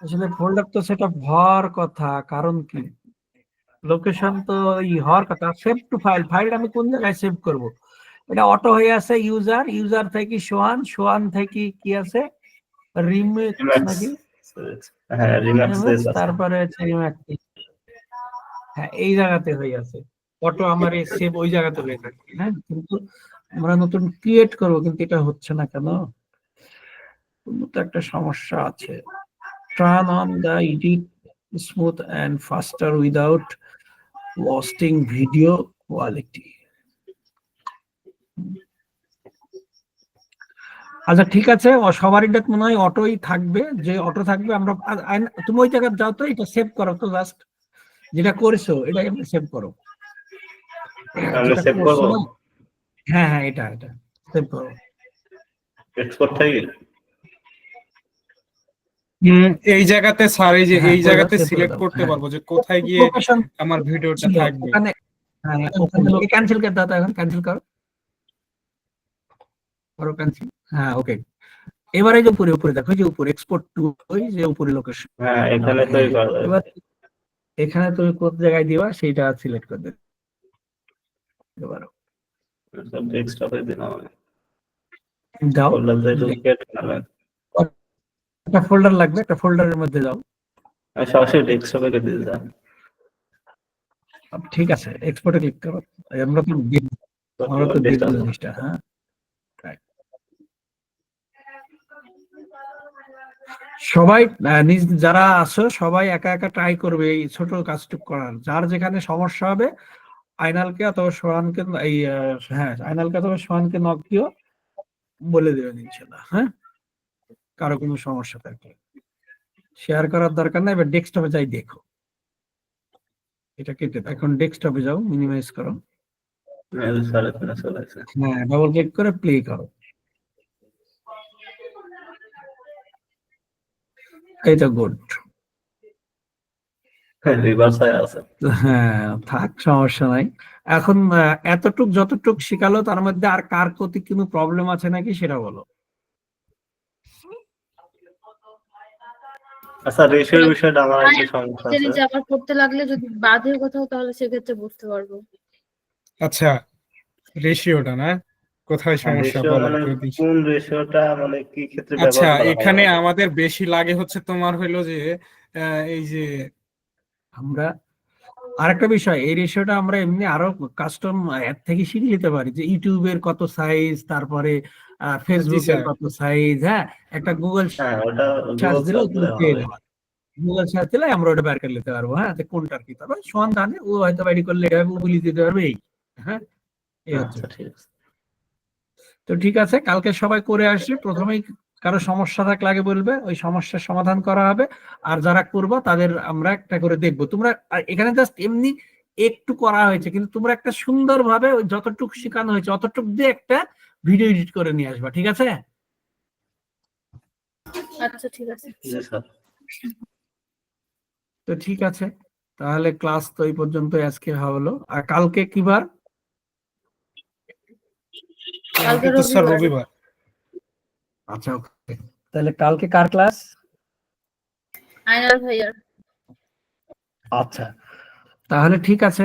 আসলে ফোল্ডার তো সেটআপ হওয়ার কথা, কারণ কি লোকেশন তো হওয়ার কথা। সেভ টু ফাইল, ফাইলটা আমি কোন জায়গায় সেভ করব? এটা অটো হয়ে আছে ইউজার, ইউজার থেকে সোয়ান, সোয়ান থেকে কি আছে রিমিক্স নাকি? হ্যাঁ রিম্যাক্স রিমিক্স, তারপরে হচ্ছে রিম্যাক্স। হ্যাঁ, এই জায়গাতে হয়ে আছে অটো, আমার এই সেভ ওই জায়গাতে হয়ে থাকে। হ্যাঁ, কিন্তু আমরা নতুন ক্রিয়েট করব, কিন্তু এটা হচ্ছে না কেন? কোনো তো একটা সমস্যা আছে। Turn on the edit smooth and faster without losing video quality. আচ্ছা ঠিক আছে, সবারই মনে হয় অটোই থাকবে, যে অটো থাকবে আমরা তুমি ওই জায়গায় যাও তো, এটা সেভ করো তো, জাস্ট যেটা করেছো এটা সেভ করো। আমি যেটা সেভ করছো করব, না, হ্যাঁ হ্যাঁ, এটা সেভ করো। এক্সপোর্ট থেকে। এই জায়গাতে স্যার, এই যে হ্যাঁ, এই করে জায়গাতে দাও, save করে সিলেক্ট দাও। করতে হ্যাঁ, পারবো যে কোথায় গিয়ে লোকেশন আমার ভিডিওটা ছিল থাকবে। ওখানে। হ্যাঁ, ক্যান্সেল করে দাও তো, এখন ক্যান্সেল করো, করো ক্যান্সেল। হ্যাঁ, ওকে। এবারে যে উপরে উপরে দেখো, যে উপরে এক্সপোর্ট টু, ওই যে উপরে লোকেশন। হ্যাঁ এখানে তো এবার এখানে তুমি কোন জায়গায় দিবা সেইটা সিলেক্ট করে দিতে পারো। ডেস্কটপে দিলাম, দাও, ফোল্ডার ডুপ্লিকেট করলাম। একটা ফোল্ডার লাগবে, একটা ফোল্ডারের মধ্যে যাও। আমি সরাসরি ডেস্কটপে দিয়ে দিলাম। ঠিক আছে, এক্সপোর্টে ক্লিক করো। আমরা তো দেখবো জিনিসটা। হ্যাঁ, সবাই নিজ যারা আছো সবাই একা একা ট্রাই করবে এই ছোট কাজটুকু করার। যার যেখানে সমস্যা হবে আইনালকে অথবা সোহানকে, এই হ্যাঁ আইনালকে অথবা সোহানকে নক দিও, বলে দেবেন ইনশাল্লাহ। হ্যাঁ, কারো কোনো সমস্যা থাকলে শেয়ার করার দরকার নাই, এবার ডেস্কটপে যাই দেখো। এটা কেটে দাও। এখন ডেস্কটপে যাও, মিনিমাইজ করো, স্যার এখানে চলে আসে। হ্যাঁ ডাবল ক্লিক করে প্লে করো। এই তো গুড। রিভার্স হয়ে আছে। হ্যাঁ থাক, সমস্যা নাই। এখন এতটুক যতটুক শিখালো তার মধ্যে আর কার প্রতি কোনো প্রবলেম আছে নাকি সেটা বলো। আচ্ছা রেশিওর বিষয়টা আমার একটু সমস্যা জানি আছে। যে আবার করতে লাগলে যদি বাধে কোথাও তাহলে সেক্ষেত্রে বুঝতে পারবো। আচ্ছা রেশিওটা না, কোথায় সমস্যা রেশিও বলো মানে যদি। কোন রেশিওটা মানে কি ক্ষেত্রে আচ্ছা ব্যবহার করা এখানে হয়? আমাদের বেশি লাগে হচ্ছে তোমার হইলো যে এই যে আমরা আরেকটা বিষয়, এই রেশিওটা আমরা এমনি আরো কাস্টম অ্যাপ থেকে শিখে নিতে পারি, যে ইউটিউবের কত সাইজ, তারপরে জি ফেসবুকের স্যার, কত সাইজ, হ্যাঁ একটা গুগল হ্যাঁ ওটা সার্চ গুগল দিলেও সার্চ তুমি দিলে পেয়ে হবে। যাবে। গুগল সার্চ দিলে আমরা ওটা বের করে নিতে পারবো, হ্যাঁ যে কোনটার কি, তবে সমান জানে ও হয়তো বাইরে করলে এটা বলে দিতে পারবে এই, হ্যাঁ এই হচ্ছে। আচ্ছা ঠিক আছে। তো ঠিক আছে, কালকে সবাই করে আসবে। প্রথমেই কারো সমস্যা থাকলে আগে বলবে, ওই সমস্যার সমাধান করা হবে। আর যারা করবো তাদের আমরা একটা করে দেখবো। তোমরা এখানে জাস্ট এমনি একটু করা হয়েছে, কিন্তু তোমরা একটা সুন্দরভাবে ওই যতটুকু শেখানো হয়েছে অতটুকু দিয়ে একটা ভিডিও এডিট করে নিয়ে আসবা, ঠিক আছে? আচ্ছা ঠিক আছে। জি স্যার। তো ঠিক আছে, তাহলে ক্লাস তো এই পর্যন্ত আজকে হলো। আর কালকে কি বার? কালকে তো স্যার রবিবার। রবিবার। আচ্ছা ওকে, তাহলে কালকে কার ক্লাস? আয়নাল ভাইয়ার। আচ্ছা তাহলে ঠিক আছে।